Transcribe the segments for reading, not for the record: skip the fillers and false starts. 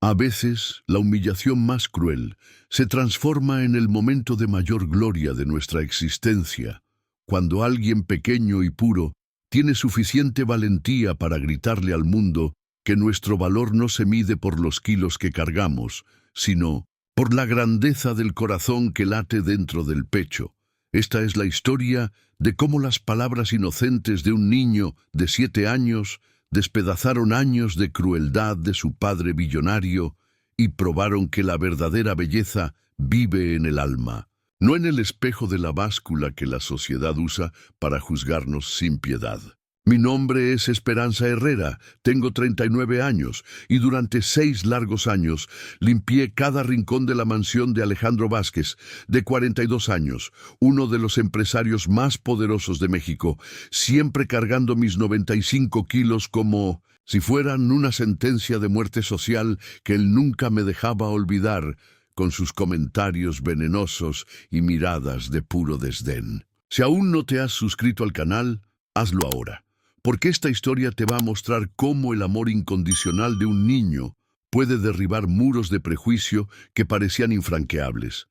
A veces, la humillación más cruel se transforma en el momento de mayor gloria de nuestra existencia, cuando alguien pequeño y puro tiene suficiente valentía para gritarle al mundo que nuestro valor no se mide por los kilos que cargamos, sino por la grandeza del corazón que late dentro del pecho. Esta es la historia de cómo las palabras inocentes de un niño de 7 años despedazaron años de crueldad de su padre billonario y probaron que la verdadera belleza vive en el alma, no en el espejo de la báscula que la sociedad usa para juzgarnos sin piedad. Mi nombre es Esperanza Herrera, tengo 39 años y durante 6 largos años limpié cada rincón de la mansión de Alejandro Vázquez, de 42 años, uno de los empresarios más poderosos de México, siempre cargando mis 95 kilos como si fueran una sentencia de muerte social que él nunca me dejaba olvidar, con sus comentarios venenosos y miradas de puro desdén. Si aún no te has suscrito al canal, hazlo ahora, porque esta historia te va a mostrar cómo el amor incondicional de un niño puede derribar muros de prejuicio que parecían infranqueables.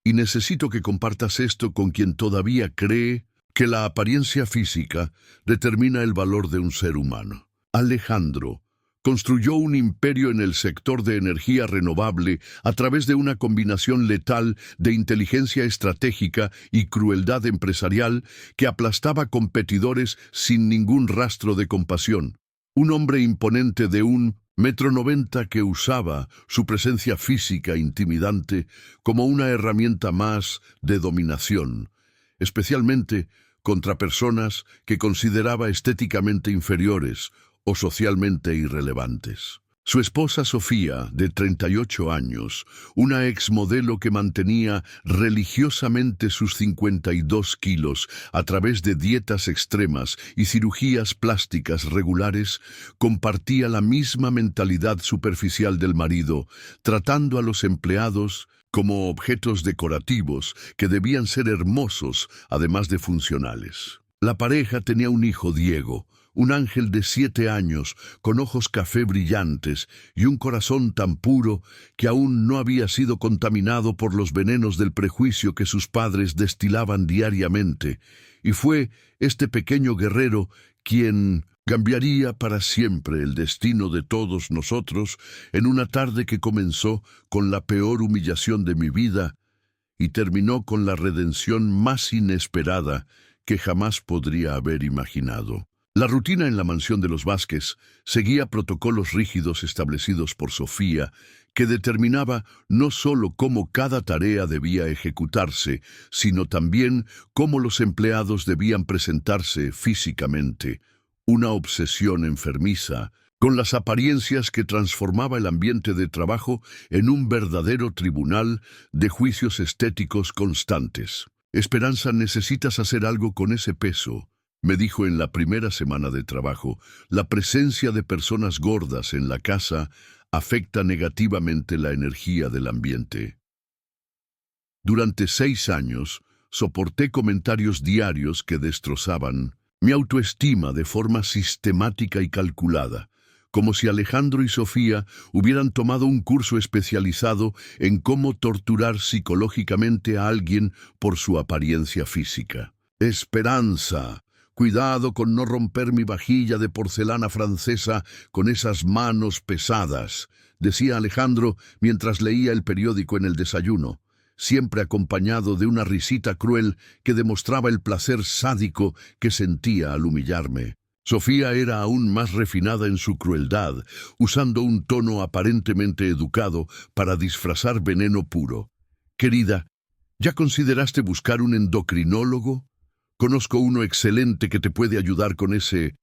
Y necesito que compartas esto con quien todavía cree que la apariencia física determina el valor de un ser humano. Alejandro construyó un imperio en el sector de energía renovable a través de una combinación letal de inteligencia estratégica y crueldad empresarial que aplastaba competidores sin ningún rastro de compasión. Un hombre imponente de 1,90 m que usaba su presencia física intimidante como una herramienta más de dominación, especialmente contra personas que consideraba estéticamente inferiores o socialmente irrelevantes. Su esposa Sofía, de 38 años, una exmodelo que mantenía religiosamente sus 52 kilos a través de dietas extremas y cirugías plásticas regulares, compartía la misma mentalidad superficial del marido, tratando a los empleados como objetos decorativos que debían ser hermosos, además de funcionales. La pareja tenía un hijo, Diego, un ángel de 7 años, con ojos café brillantes y un corazón tan puro que aún no había sido contaminado por los venenos del prejuicio que sus padres destilaban diariamente. Y fue este pequeño guerrero quien cambiaría para siempre el destino de todos nosotros en una tarde que comenzó con la peor humillación de mi vida y terminó con la redención más inesperada que jamás podría haber imaginado. La rutina en la mansión de los Vázquez seguía protocolos rígidos establecidos por Sofía, que determinaba no solo cómo cada tarea debía ejecutarse, sino también cómo los empleados debían presentarse físicamente. Una obsesión enfermiza con las apariencias que transformaba el ambiente de trabajo en un verdadero tribunal de juicios estéticos constantes. Esperanza, necesitas hacer algo con ese peso, me dijo en la primera semana de trabajo. La presencia de personas gordas en la casa afecta negativamente la energía del ambiente. Durante 6 años, soporté comentarios diarios que destrozaban mi autoestima de forma sistemática y calculada, como si Alejandro y Sofía hubieran tomado un curso especializado en cómo torturar psicológicamente a alguien por su apariencia física. Esperanza, cuidado con no romper mi vajilla de porcelana francesa con esas manos pesadas, decía Alejandro mientras leía el periódico en el desayuno, siempre acompañado de una risita cruel que demostraba el placer sádico que sentía al humillarme. Sofía era aún más refinada en su crueldad, usando un tono aparentemente educado para disfrazar veneno puro. Querida, ¿ya consideraste buscar un endocrinólogo? Conozco uno excelente que te puede ayudar con ese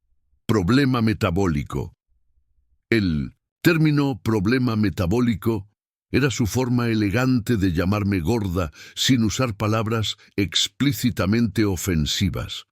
problema metabólico. El término problema metabólico era su forma elegante de llamarme gorda sin usar palabras explícitamente ofensivas,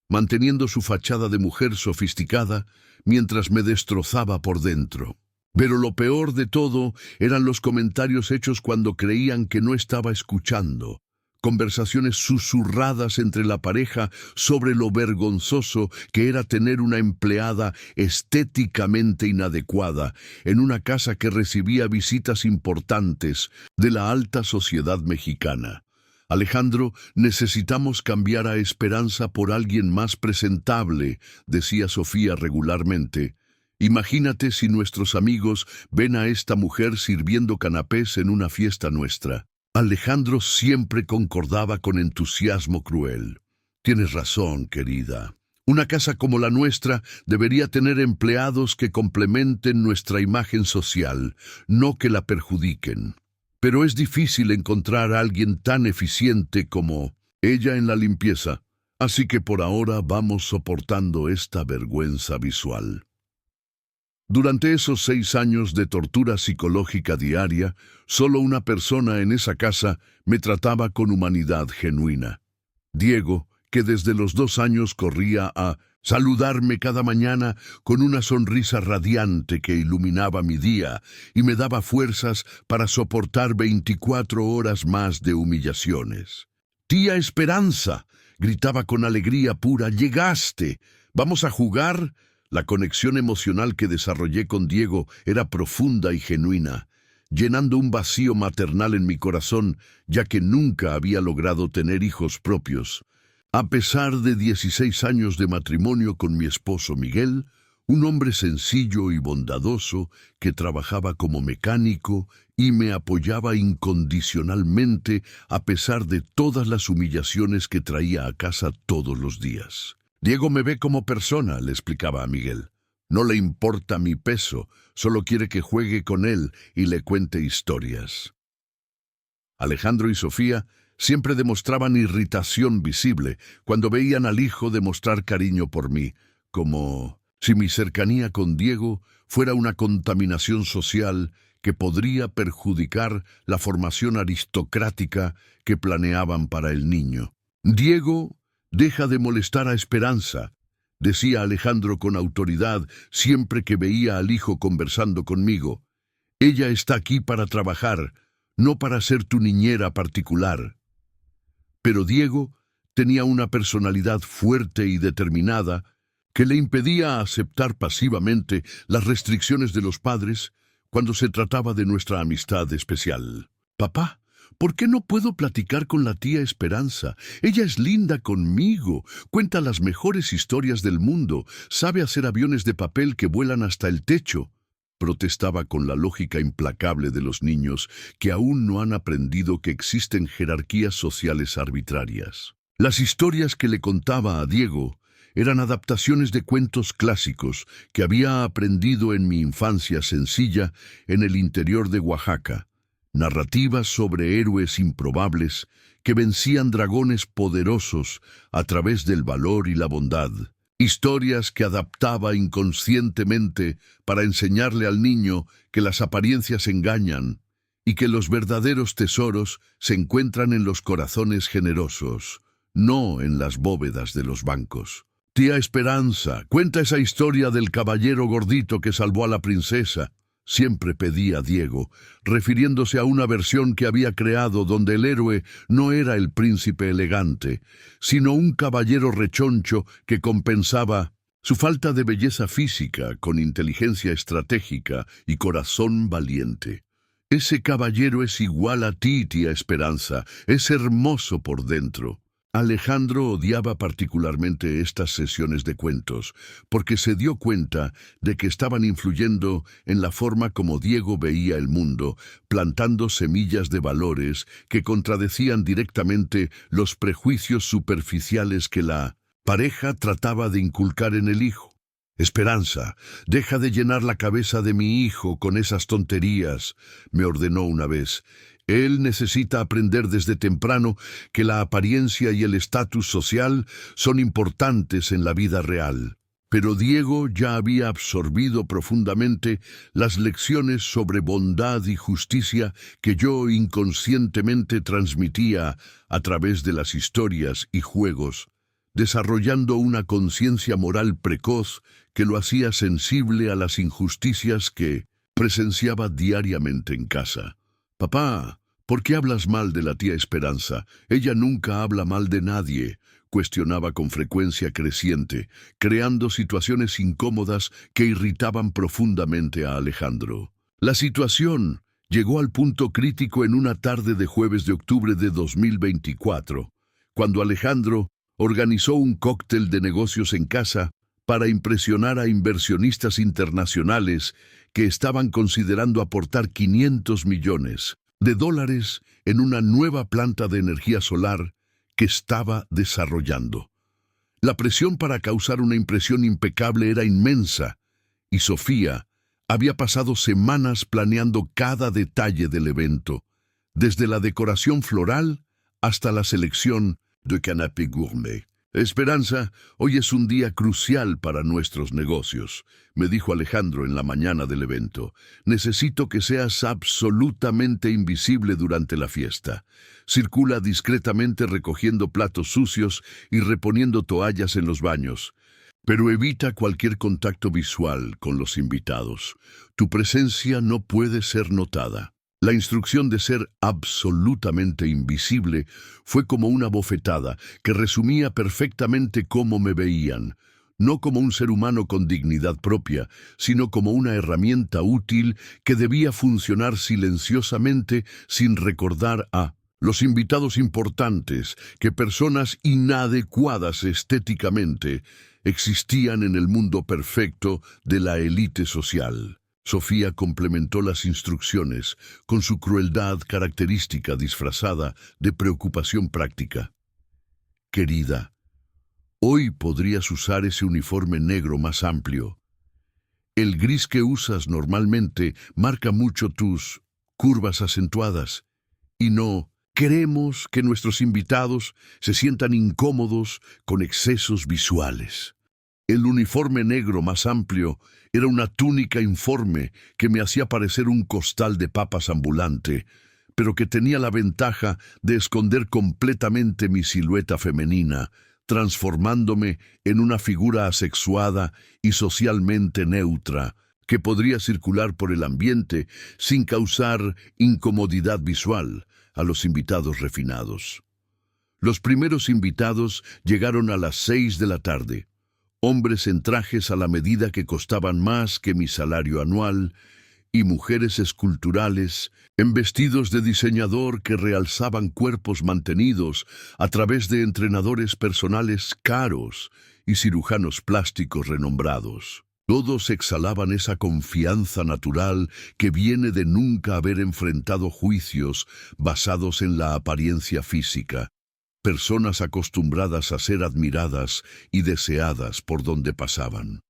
manteniendo su fachada de mujer sofisticada mientras me destrozaba por dentro. Pero lo peor de todo eran los comentarios hechos cuando creían que no estaba escuchando, conversaciones susurradas entre la pareja sobre lo vergonzoso que era tener una empleada estéticamente inadecuada en una casa que recibía visitas importantes de la alta sociedad mexicana. Alejandro, necesitamos cambiar a Esperanza por alguien más presentable, decía Sofía regularmente. Imagínate si nuestros amigos ven a esta mujer sirviendo canapés en una fiesta nuestra. Alejandro siempre concordaba con entusiasmo cruel. Tienes razón, querida. Una casa como la nuestra debería tener empleados que complementen nuestra imagen social, no que la perjudiquen. Pero es difícil encontrar a alguien tan eficiente como ella en la limpieza, así que por ahora vamos soportando esta vergüenza visual. Durante esos 6 años de tortura psicológica diaria, solo una persona en esa casa me trataba con humanidad genuina. Diego, que desde los 2 años corría a saludarme cada mañana con una sonrisa radiante que iluminaba mi día y me daba fuerzas para soportar 24 horas más de humillaciones. «Tía Esperanza», gritaba con alegría pura, «llegaste. ¿Vamos a jugar?» La conexión emocional que desarrollé con Diego era profunda y genuina, llenando un vacío maternal en mi corazón, ya que nunca había logrado tener hijos propios. A pesar de 16 años de matrimonio con mi esposo Miguel, un hombre sencillo y bondadoso que trabajaba como mecánico y me apoyaba incondicionalmente a pesar de todas las humillaciones que traía a casa todos los días. «Diego me ve como persona», le explicaba a Miguel. «No le importa mi peso, solo quiere que juegue con él y le cuente historias». Alejandro y Sofía siempre demostraban irritación visible cuando veían al hijo demostrar cariño por mí, como si mi cercanía con Diego fuera una contaminación social que podría perjudicar la formación aristocrática que planeaban para el niño. «Diego, deja de molestar a Esperanza», decía Alejandro con autoridad siempre que veía al hijo conversando conmigo. «Ella está aquí para trabajar, no para ser tu niñera particular». Pero Diego tenía una personalidad fuerte y determinada que le impedía aceptar pasivamente las restricciones de los padres cuando se trataba de nuestra amistad especial. «Papá, ¿por qué no puedo platicar con la tía Esperanza? Ella es linda conmigo, cuenta las mejores historias del mundo, sabe hacer aviones de papel que vuelan hasta el techo», protestaba con la lógica implacable de los niños que aún no han aprendido que existen jerarquías sociales arbitrarias. Las historias que le contaba a Diego eran adaptaciones de cuentos clásicos que había aprendido en mi infancia sencilla en el interior de Oaxaca. Narrativas sobre héroes improbables que vencían dragones poderosos a través del valor y la bondad. Historias que adaptaba inconscientemente para enseñarle al niño que las apariencias engañan y que los verdaderos tesoros se encuentran en los corazones generosos, no en las bóvedas de los bancos. «Tía Esperanza, cuenta esa historia del caballero gordito que salvó a la princesa», siempre pedía Diego, refiriéndose a una versión que había creado donde el héroe no era el príncipe elegante, sino un caballero rechoncho que compensaba su falta de belleza física con inteligencia estratégica y corazón valiente. «Ese caballero es igual a ti, tía Esperanza, es hermoso por dentro». Alejandro odiaba particularmente estas sesiones de cuentos, porque se dio cuenta de que estaban influyendo en la forma como Diego veía el mundo, plantando semillas de valores que contradecían directamente los prejuicios superficiales que la pareja trataba de inculcar en el hijo. «Esperanza, deja de llenar la cabeza de mi hijo con esas tonterías», me ordenó una vez. «Él necesita aprender desde temprano que la apariencia y el estatus social son importantes en la vida real». Pero Diego ya había absorbido profundamente las lecciones sobre bondad y justicia que yo inconscientemente transmitía a través de las historias y juegos, desarrollando una conciencia moral precoz que lo hacía sensible a las injusticias que presenciaba diariamente en casa. «Papá, ¿Por qué hablas mal de la tía Esperanza? Ella nunca habla mal de nadie, cuestionaba con frecuencia creciente, creando situaciones incómodas que irritaban profundamente a Alejandro. La situación llegó al punto crítico en una tarde de jueves de octubre de 2024, cuando Alejandro organizó un cóctel de negocios en casa para impresionar a inversionistas internacionales que estaban considerando aportar 500 millones de dólares en una nueva planta de energía solar que estaba desarrollando. La presión para causar una impresión impecable era inmensa, y Sofía había pasado semanas planeando cada detalle del evento, desde la decoración floral hasta la selección de canapé gourmet. Esperanza, hoy es un día crucial para nuestros negocios, me dijo Alejandro en la mañana del evento. Necesito que seas absolutamente invisible durante la fiesta. Circula discretamente recogiendo platos sucios y reponiendo toallas en los baños. Pero evita cualquier contacto visual con los invitados. Tu presencia no puede ser notada. La instrucción de ser absolutamente invisible fue como una bofetada que resumía perfectamente cómo me veían, no como un ser humano con dignidad propia, sino como una herramienta útil que debía funcionar silenciosamente sin recordar a los invitados importantes que personas inadecuadas estéticamente existían en el mundo perfecto de la élite social. Sofía complementó las instrucciones con su crueldad característica disfrazada de preocupación práctica. Querida, hoy podrías usar ese uniforme negro más amplio. El gris que usas normalmente marca mucho tus curvas acentuadas. Y no queremos que nuestros invitados se sientan incómodos con excesos visuales. El uniforme negro más amplio era una túnica informe que me hacía parecer un costal de papas ambulante, pero que tenía la ventaja de esconder completamente mi silueta femenina, transformándome en una figura asexuada y socialmente neutra, que podría circular por el ambiente sin causar incomodidad visual a los invitados refinados. Los primeros invitados llegaron a las 6 de la tarde. Hombres en trajes a la medida que costaban más que mi salario anual, y mujeres esculturales en vestidos de diseñador que realzaban cuerpos mantenidos a través de entrenadores personales caros y cirujanos plásticos renombrados. Todos exhalaban esa confianza natural que viene de nunca haber enfrentado juicios basados en la apariencia física. Personas acostumbradas a ser admiradas y deseadas por donde pasaban.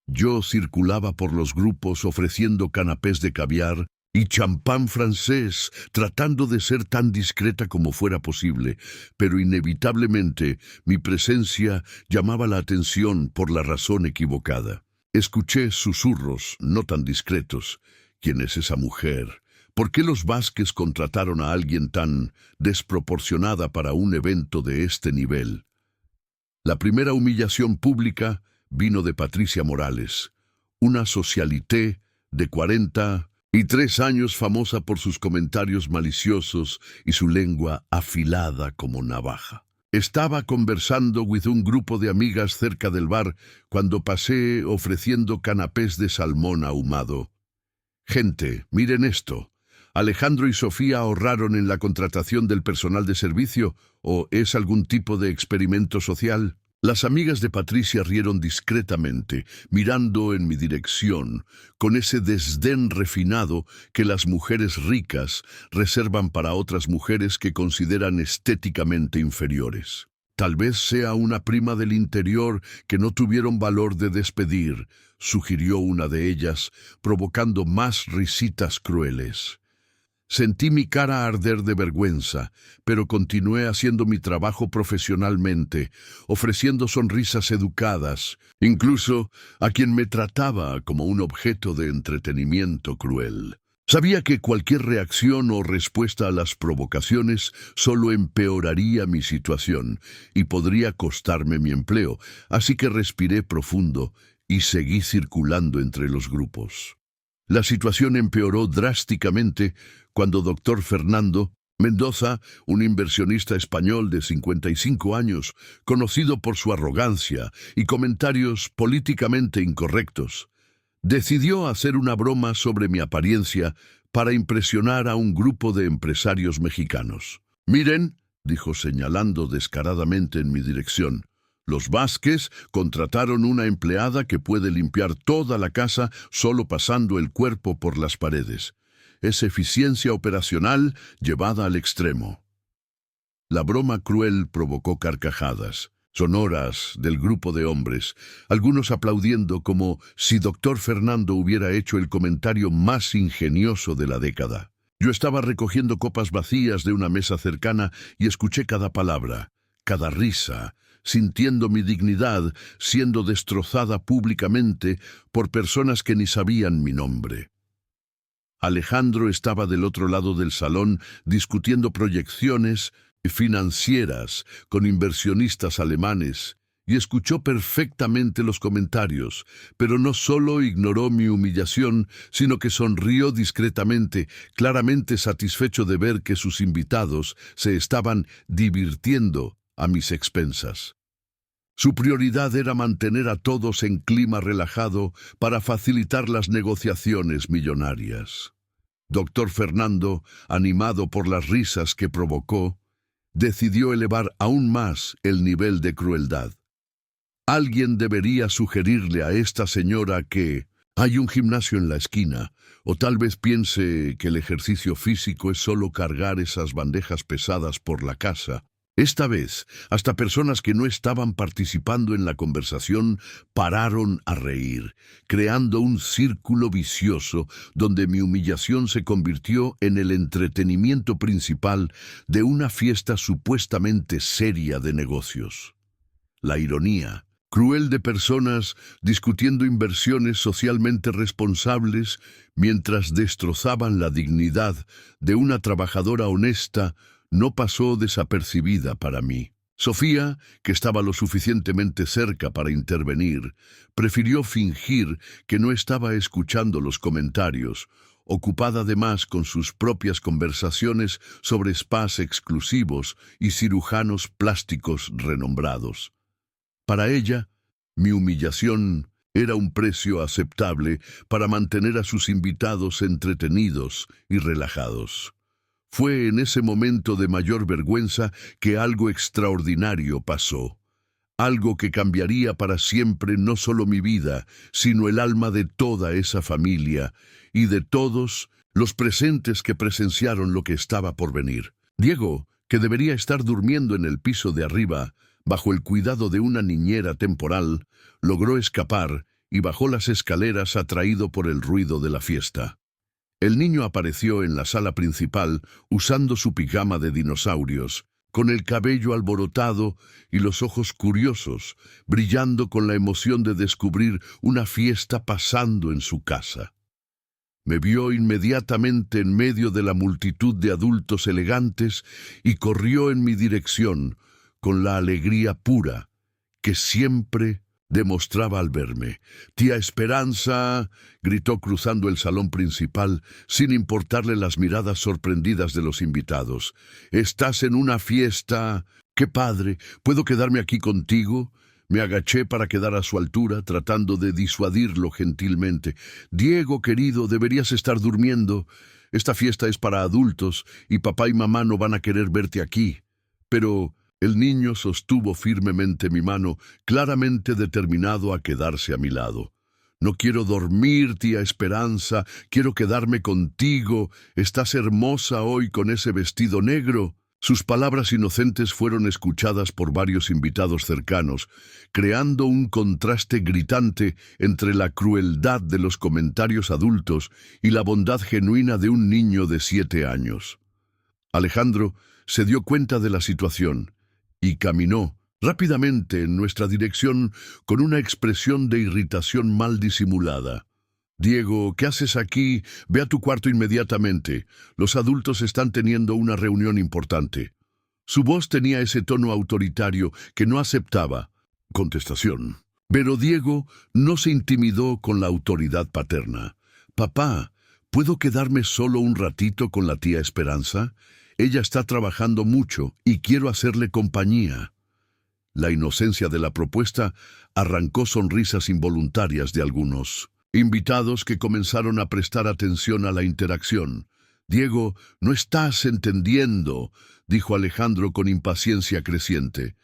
Yo circulaba por los grupos ofreciendo canapés de caviar y champán francés, tratando de ser tan discreta como fuera posible, pero inevitablemente mi presencia llamaba la atención por la razón equivocada. Escuché susurros no tan discretos. ¿Quién es esa mujer? ¿Por qué los Vázquez contrataron a alguien tan desproporcionada para un evento de este nivel? La primera humillación pública vino de Patricia Morales, una socialité de 43 años famosa por sus comentarios maliciosos y su lengua afilada como navaja. Estaba conversando con un grupo de amigas cerca del bar cuando pasé ofreciendo canapés de salmón ahumado. Gente, miren esto. ¿Alejandro y Sofía ahorraron en la contratación del personal de servicio o es algún tipo de experimento social? Las amigas de Patricia rieron discretamente, mirando en mi dirección, con ese desdén refinado que las mujeres ricas reservan para otras mujeres que consideran estéticamente inferiores. Tal vez sea una prima del interior que no tuvieron valor de despedir, sugirió una de ellas, provocando más risitas crueles. Sentí mi cara arder de vergüenza, pero continué haciendo mi trabajo profesionalmente, ofreciendo sonrisas educadas, incluso a quien me trataba como un objeto de entretenimiento cruel. Sabía que cualquier reacción o respuesta a las provocaciones solo empeoraría mi situación y podría costarme mi empleo, así que respiré profundo y seguí circulando entre los grupos. La situación empeoró drásticamente cuando doctor Fernando Mendoza, un inversionista español de 55 años, conocido por su arrogancia y comentarios políticamente incorrectos, decidió hacer una broma sobre mi apariencia para impresionar a un grupo de empresarios mexicanos. «Miren», dijo señalando descaradamente en mi dirección, «los Vázquez contrataron una empleada que puede limpiar toda la casa solo pasando el cuerpo por las paredes. Es eficiencia operacional llevada al extremo». La broma cruel provocó carcajadas sonoras del grupo de hombres, algunos aplaudiendo como si doctor Fernando hubiera hecho el comentario más ingenioso de la década. Yo estaba recogiendo copas vacías de una mesa cercana y escuché cada palabra, cada risa, sintiendo mi dignidad siendo destrozada públicamente por personas que ni sabían mi nombre. Alejandro estaba del otro lado del salón discutiendo proyecciones financieras con inversionistas alemanes y escuchó perfectamente los comentarios, pero no solo ignoró mi humillación, sino que sonrió discretamente, claramente satisfecho de ver que sus invitados se estaban divirtiendo a mis expensas. Su prioridad era mantener a todos en clima relajado para facilitar las negociaciones millonarias. Doctor Fernando, animado por las risas que provocó, decidió elevar aún más el nivel de crueldad. Alguien debería sugerirle a esta señora que hay un gimnasio en la esquina, o tal vez piense que el ejercicio físico es solo cargar esas bandejas pesadas por la casa. Esta vez, hasta personas que no estaban participando en la conversación pararon a reír, creando un círculo vicioso donde mi humillación se convirtió en el entretenimiento principal de una fiesta supuestamente seria de negocios. La ironía cruel de personas discutiendo inversiones socialmente responsables mientras destrozaban la dignidad de una trabajadora honesta no pasó desapercibida para mí. Sofía, que estaba lo suficientemente cerca para intervenir, prefirió fingir que no estaba escuchando los comentarios, ocupada además con sus propias conversaciones sobre spas exclusivos y cirujanos plásticos renombrados. Para ella, mi humillación era un precio aceptable para mantener a sus invitados entretenidos y relajados. Fue en ese momento de mayor vergüenza que algo extraordinario pasó. Algo que cambiaría para siempre no solo mi vida, sino el alma de toda esa familia y de todos los presentes que presenciaron lo que estaba por venir. Diego, que debería estar durmiendo en el piso de arriba, bajo el cuidado de una niñera temporal, logró escapar y bajó las escaleras atraído por el ruido de la fiesta. El niño apareció en la sala principal usando su pijama de dinosaurios, con el cabello alborotado y los ojos curiosos, brillando con la emoción de descubrir una fiesta pasando en su casa. Me vio inmediatamente en medio de la multitud de adultos elegantes y corrió en mi dirección con la alegría pura que siempre demostraba al verme. «Tía Esperanza», gritó cruzando el salón principal, sin importarle las miradas sorprendidas de los invitados. «Estás en una fiesta. ¡Qué padre! ¿Puedo quedarme aquí contigo?» Me agaché para quedar a su altura, tratando de disuadirlo gentilmente. «Diego, querido, deberías estar durmiendo. Esta fiesta es para adultos y papá y mamá no van a querer verte aquí». Pero el niño sostuvo firmemente mi mano, claramente determinado a quedarse a mi lado. «No quiero dormir, tía Esperanza, quiero quedarme contigo. Estás hermosa hoy con ese vestido negro». Sus palabras inocentes fueron escuchadas por varios invitados cercanos, creando un contraste gritante entre la crueldad de los comentarios adultos y la bondad genuina de un niño de 7 años. Alejandro se dio cuenta de la situación y caminó rápidamente en nuestra dirección con una expresión de irritación mal disimulada. «Diego, ¿qué haces aquí? Ve a tu cuarto inmediatamente. Los adultos están teniendo una reunión importante». Su voz tenía ese tono autoritario que no aceptaba contestación. Pero Diego no se intimidó con la autoridad paterna. Papá, ¿puedo quedarme solo un ratito con la tía Esperanza? Ella está trabajando mucho y quiero hacerle compañía. La inocencia de la propuesta arrancó sonrisas involuntarias de algunos invitados que comenzaron a prestar atención a la interacción. Diego, no estás entendiendo, dijo Alejandro con impaciencia creciente.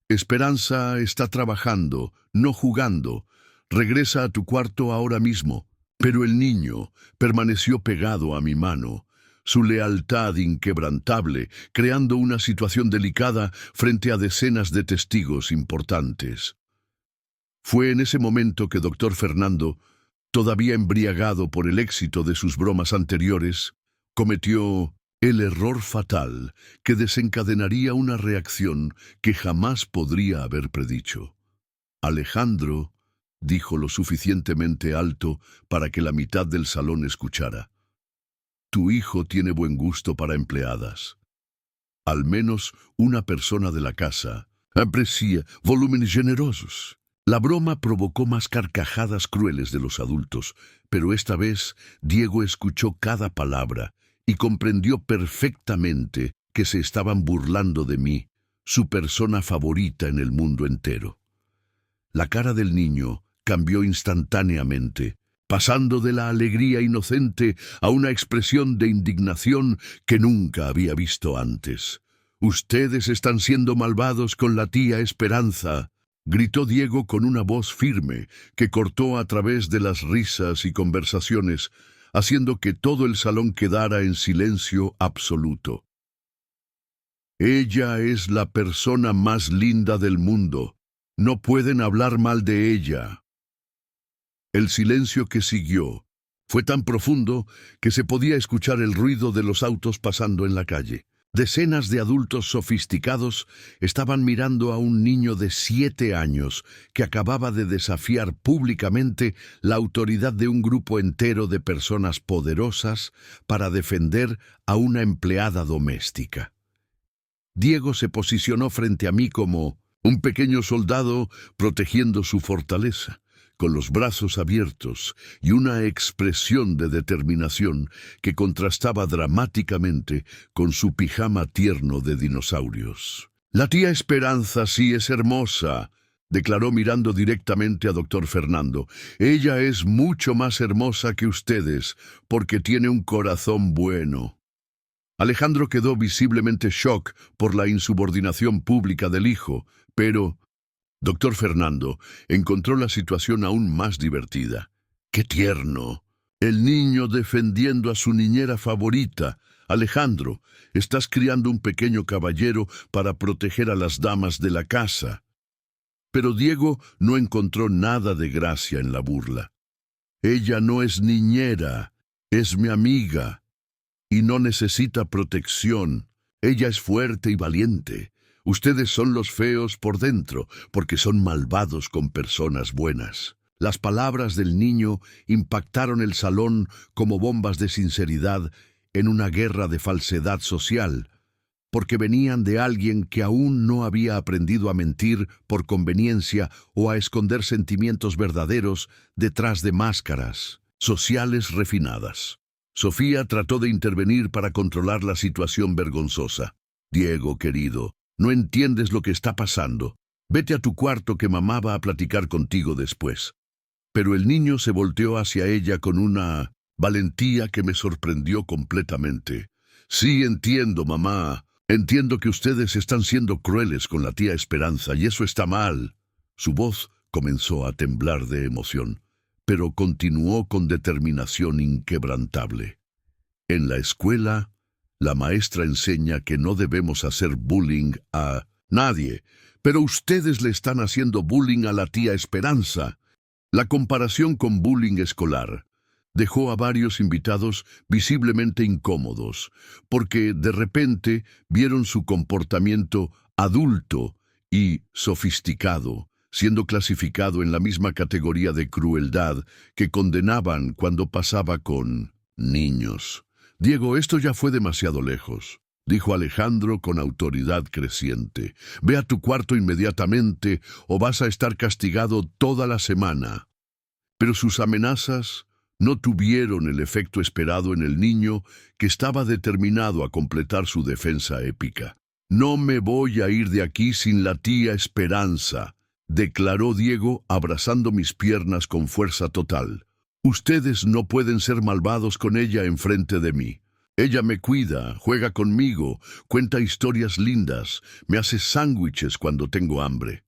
Esperanza está trabajando, no jugando. Regresa a tu cuarto ahora mismo. Pero el niño permaneció pegado a mi mano, su lealtad inquebrantable, creando una situación delicada frente a decenas de testigos importantes. Fue en ese momento que doctor Fernando, todavía embriagado por el éxito de sus bromas anteriores, cometió el error fatal que desencadenaría una reacción que jamás podría haber predicho. Alejandro dijo lo suficientemente alto para que la mitad del salón escuchara. Tu hijo tiene buen gusto para empleadas. Al menos una persona de la casa aprecia volúmenes generosos. La broma provocó más carcajadas crueles de los adultos, pero esta vez Diego escuchó cada palabra y comprendió perfectamente que se estaban burlando de mí, su persona favorita en el mundo entero. La cara del niño cambió instantáneamente, pasando de la alegría inocente a una expresión de indignación que nunca había visto antes. «Ustedes están siendo malvados con la tía Esperanza», gritó Diego con una voz firme que cortó a través de las risas y conversaciones, haciendo que todo el salón quedara en silencio absoluto. «Ella es la persona más linda del mundo. No pueden hablar mal de ella». El silencio que siguió fue tan profundo que se podía escuchar el ruido de los autos pasando en la calle. Decenas de adultos sofisticados estaban mirando a un niño de 7 años que acababa de desafiar públicamente la autoridad de un grupo entero de personas poderosas para defender a una empleada doméstica. Diego se posicionó frente a mí como un pequeño soldado protegiendo su fortaleza, con los brazos abiertos y una expresión de determinación que contrastaba dramáticamente con su pijama tierno de dinosaurios. «La tía Esperanza sí es hermosa», declaró mirando directamente a doctor Fernando. «Ella es mucho más hermosa que ustedes, porque tiene un corazón bueno». Alejandro quedó visiblemente shock por la insubordinación pública del hijo, pero doctor Fernando encontró la situación aún más divertida. ¡Qué tierno! El niño defendiendo a su niñera favorita. Alejandro, estás criando un pequeño caballero para proteger a las damas de la casa. Pero Diego no encontró nada de gracia en la burla. Ella no es niñera, es mi amiga, y no necesita protección. Ella es fuerte y valiente. Ustedes son los feos por dentro, porque son malvados con personas buenas. Las palabras del niño impactaron el salón como bombas de sinceridad en una guerra de falsedad social, porque venían de alguien que aún no había aprendido a mentir por conveniencia o a esconder sentimientos verdaderos detrás de máscaras sociales refinadas. Sofía trató de intervenir para controlar la situación vergonzosa. «Diego, querido, no entiendes lo que está pasando. Vete a tu cuarto que mamá va a platicar contigo después». Pero el niño se volteó hacia ella con una valentía que me sorprendió completamente. «Sí, entiendo, mamá. Entiendo que ustedes están siendo crueles con la tía Esperanza y eso está mal». Su voz comenzó a temblar de emoción, pero continuó con determinación inquebrantable. «En la escuela, la maestra enseña que no debemos hacer bullying a nadie, pero ustedes le están haciendo bullying a la tía Esperanza». La comparación con bullying escolar dejó a varios invitados visiblemente incómodos, porque de repente vieron su comportamiento adulto y sofisticado, siendo clasificado en la misma categoría de crueldad que condenaban cuando pasaba con niños. «Diego, esto ya fue demasiado lejos», dijo Alejandro con autoridad creciente. «Ve a tu cuarto inmediatamente o vas a estar castigado toda la semana». Pero sus amenazas no tuvieron el efecto esperado en el niño, que estaba determinado a completar su defensa épica. «No me voy a ir de aquí sin la tía Esperanza», declaró Diego, abrazando mis piernas con fuerza total. «Ustedes no pueden ser malvados con ella enfrente de mí. Ella me cuida, juega conmigo, cuenta historias lindas, me hace sándwiches cuando tengo hambre».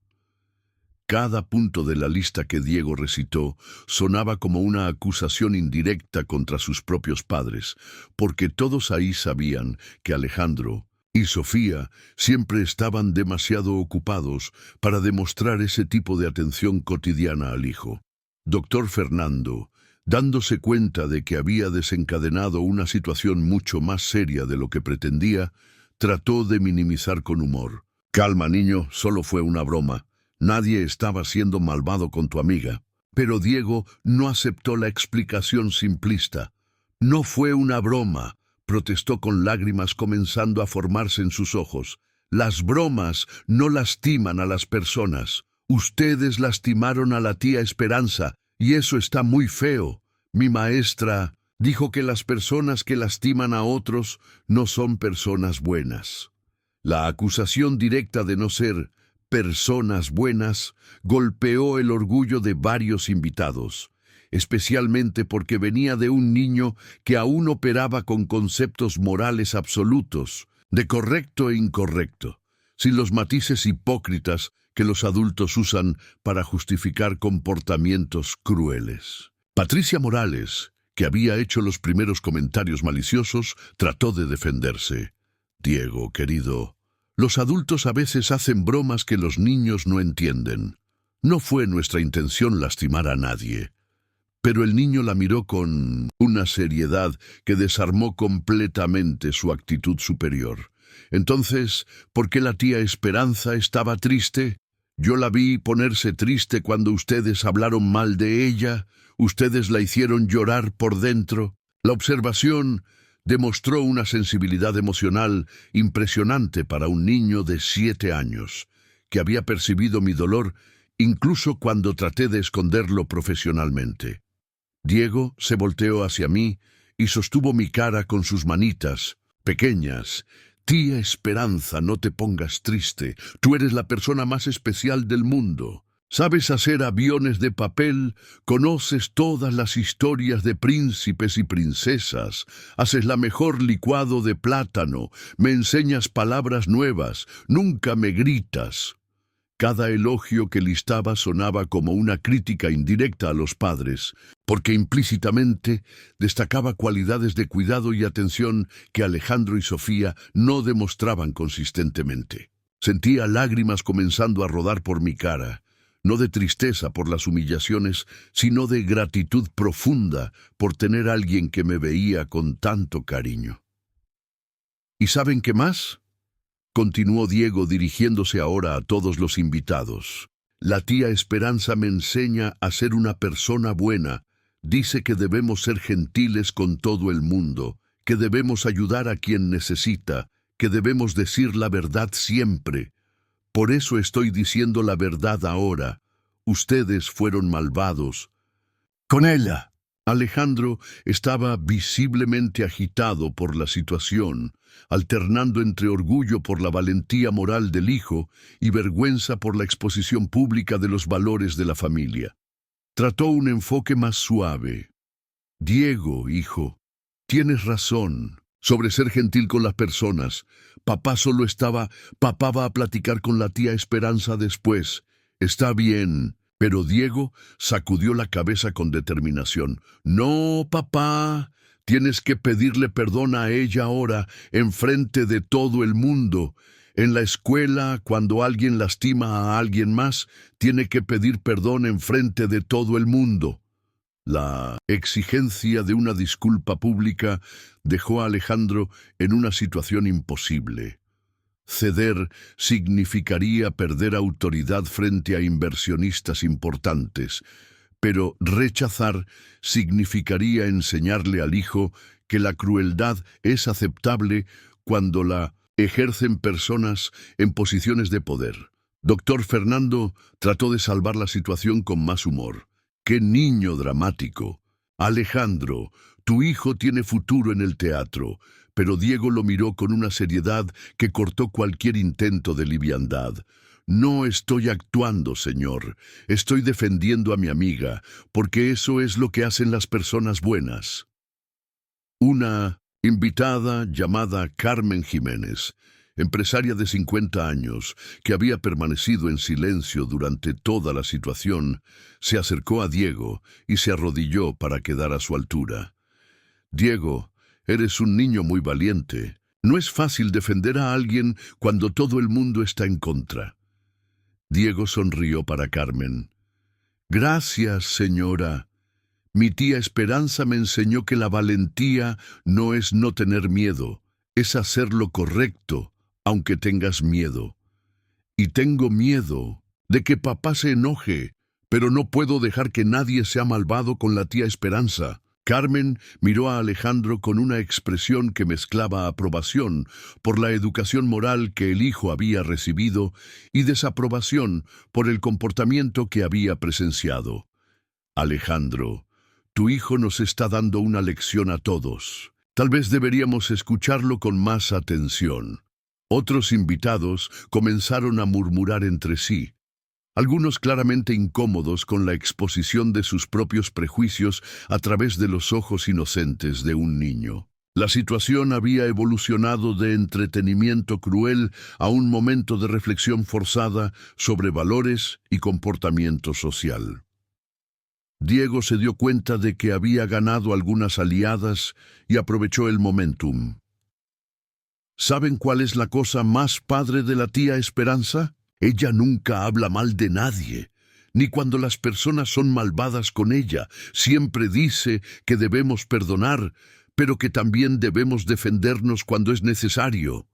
Cada punto de la lista que Diego recitó sonaba como una acusación indirecta contra sus propios padres, porque todos ahí sabían que Alejandro y Sofía siempre estaban demasiado ocupados para demostrar ese tipo de atención cotidiana al hijo. Doctor Fernando, dándose cuenta de que había desencadenado una situación mucho más seria de lo que pretendía, trató de minimizar con humor. «Calma, niño, solo fue una broma. Nadie estaba siendo malvado con tu amiga». Pero Diego no aceptó la explicación simplista. «No fue una broma», protestó con lágrimas comenzando a formarse en sus ojos. «Las bromas no lastiman a las personas. Ustedes lastimaron a la tía Esperanza, y eso está muy feo. Mi maestra dijo que las personas que lastiman a otros no son personas buenas». La acusación directa de no ser personas buenas golpeó el orgullo de varios invitados, especialmente porque venía de un niño que aún operaba con conceptos morales absolutos, de correcto e incorrecto, sin los matices hipócritas que los adultos usan para justificar comportamientos crueles. Patricia Morales, que había hecho los primeros comentarios maliciosos, trató de defenderse. «Diego, querido, los adultos a veces hacen bromas que los niños no entienden. No fue nuestra intención lastimar a nadie». Pero el niño la miró con una seriedad que desarmó completamente su actitud superior. «Entonces, ¿por qué la tía Esperanza estaba triste? Yo la vi ponerse triste cuando ustedes hablaron mal de ella. Ustedes la hicieron llorar por dentro». La observación demostró una sensibilidad emocional impresionante para un niño de 7 años, que había percibido mi dolor incluso cuando traté de esconderlo profesionalmente. Diego se volteó hacia mí y sostuvo mi cara con sus manitas pequeñas. «Tía Esperanza, no te pongas triste. Tú eres la persona más especial del mundo. Sabes hacer aviones de papel, conoces todas las historias de príncipes y princesas, haces la mejor licuado de plátano, me enseñas palabras nuevas, nunca me gritas». Cada elogio que listaba sonaba como una crítica indirecta a los padres, porque implícitamente destacaba cualidades de cuidado y atención que Alejandro y Sofía no demostraban consistentemente. Sentía lágrimas comenzando a rodar por mi cara, no de tristeza por las humillaciones, sino de gratitud profunda por tener a alguien que me veía con tanto cariño. ¿Y saben qué más?, continuó Diego dirigiéndose ahora a todos los invitados. «La tía Esperanza me enseña a ser una persona buena. Dice que debemos ser gentiles con todo el mundo, que debemos ayudar a quien necesita, que debemos decir la verdad siempre. Por eso estoy diciendo la verdad ahora. Ustedes fueron malvados». «Con ella». Alejandro estaba visiblemente agitado por la situación, alternando entre orgullo por la valentía moral del hijo y vergüenza por la exposición pública de los valores de la familia. Trató un enfoque más suave. «Diego, hijo, tienes razón sobre ser gentil con las personas. Papá va a platicar con la tía Esperanza después. Está bien». Pero Diego sacudió la cabeza con determinación. «No, papá, tienes que pedirle perdón a ella ahora, enfrente de todo el mundo. En la escuela, cuando alguien lastima a alguien más, tiene que pedir perdón enfrente de todo el mundo». La exigencia de una disculpa pública dejó a Alejandro en una situación imposible. Ceder significaría perder autoridad frente a inversionistas importantes, pero rechazar significaría enseñarle al hijo que la crueldad es aceptable cuando la ejercen personas en posiciones de poder. Doctor Fernando trató de salvar la situación con más humor. «¡Qué niño dramático! Alejandro, tu hijo tiene futuro en el teatro, pero Diego lo miró con una seriedad que cortó cualquier intento de liviandad. No estoy actuando, señor. Estoy defendiendo a mi amiga, porque eso es lo que hacen las personas buenas. Una invitada llamada Carmen Jiménez, empresaria de 50 años, que había permanecido en silencio durante toda la situación, se acercó a Diego y se arrodilló para quedar a su altura. Diego, eres un niño muy valiente. No es fácil defender a alguien cuando todo el mundo está en contra. Diego sonrió para Carmen. Gracias, señora. Mi tía Esperanza me enseñó que la valentía no es no tener miedo, es hacer lo correcto, aunque tengas miedo. Y tengo miedo de que papá se enoje, pero no puedo dejar que nadie sea malvado con la tía Esperanza. Carmen miró a Alejandro con una expresión que mezclaba aprobación por la educación moral que el hijo había recibido y desaprobación por el comportamiento que había presenciado. Alejandro, tu hijo nos está dando una lección a todos. Tal vez deberíamos escucharlo con más atención. Otros invitados comenzaron a murmurar entre sí, algunos claramente incómodos con la exposición de sus propios prejuicios a través de los ojos inocentes de un niño. La situación había evolucionado de entretenimiento cruel a un momento de reflexión forzada sobre valores y comportamiento social. Diego se dio cuenta de que había ganado algunas aliadas y aprovechó el momentum. ¿Saben cuál es la cosa más padre de la tía Esperanza? Ella nunca habla mal de nadie, ni cuando las personas son malvadas con ella. Siempre dice que debemos perdonar, pero que también debemos defendernos cuando es necesario.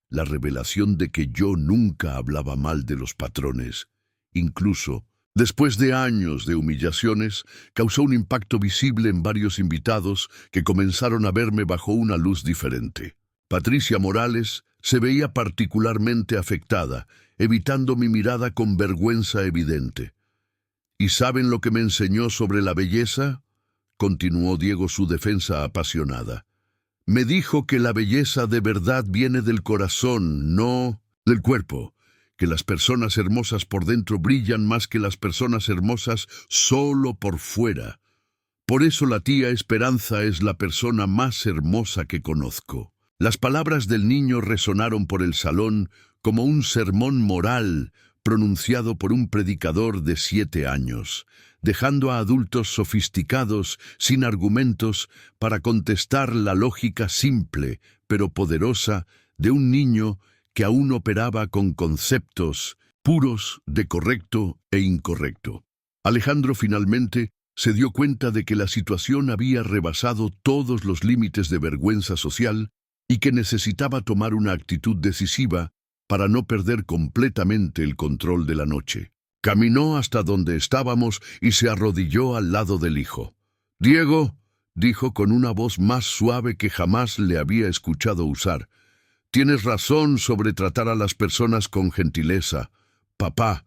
La revelación de que yo nunca hablaba mal de los patrones, incluso después de años de humillaciones, causó un impacto visible en varios invitados que comenzaron a verme bajo una luz diferente. Patricia Morales se veía particularmente afectada, evitando mi mirada con vergüenza evidente. ¿Y saben lo que me enseñó sobre la belleza? Continuó Diego su defensa apasionada. Me dijo que la belleza de verdad viene del corazón, no del cuerpo. Que las personas hermosas por dentro brillan más que las personas hermosas solo por fuera. Por eso la tía Esperanza es la persona más hermosa que conozco. Las palabras del niño resonaron por el salón como un sermón moral pronunciado por un predicador de 7 años, dejando a adultos sofisticados, sin argumentos, para contestar la lógica simple, pero poderosa, de un niño que aún operaba con conceptos puros de correcto e incorrecto. Alejandro finalmente se dio cuenta de que la situación había rebasado todos los límites de vergüenza social y que necesitaba tomar una actitud decisiva para no perder completamente el control de la noche. Caminó hasta donde estábamos y se arrodilló al lado del hijo. «Diego», dijo con una voz más suave que jamás le había escuchado usar, «tienes razón sobre tratar a las personas con gentileza. Papá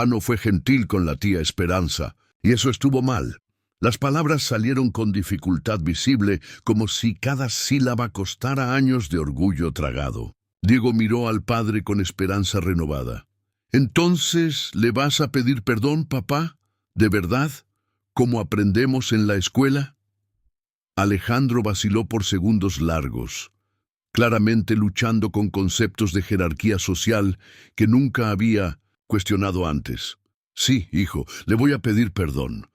no fue gentil con la tía Esperanza, y eso estuvo mal». Las palabras salieron con dificultad visible, como si cada sílaba costara años de orgullo tragado. Diego miró al padre con esperanza renovada. «¿Entonces le vas a pedir perdón, papá? ¿De verdad? ¿Como aprendemos en la escuela?» Alejandro vaciló por segundos largos, claramente luchando con conceptos de jerarquía social que nunca había cuestionado antes. «Sí, hijo, le voy a pedir perdón».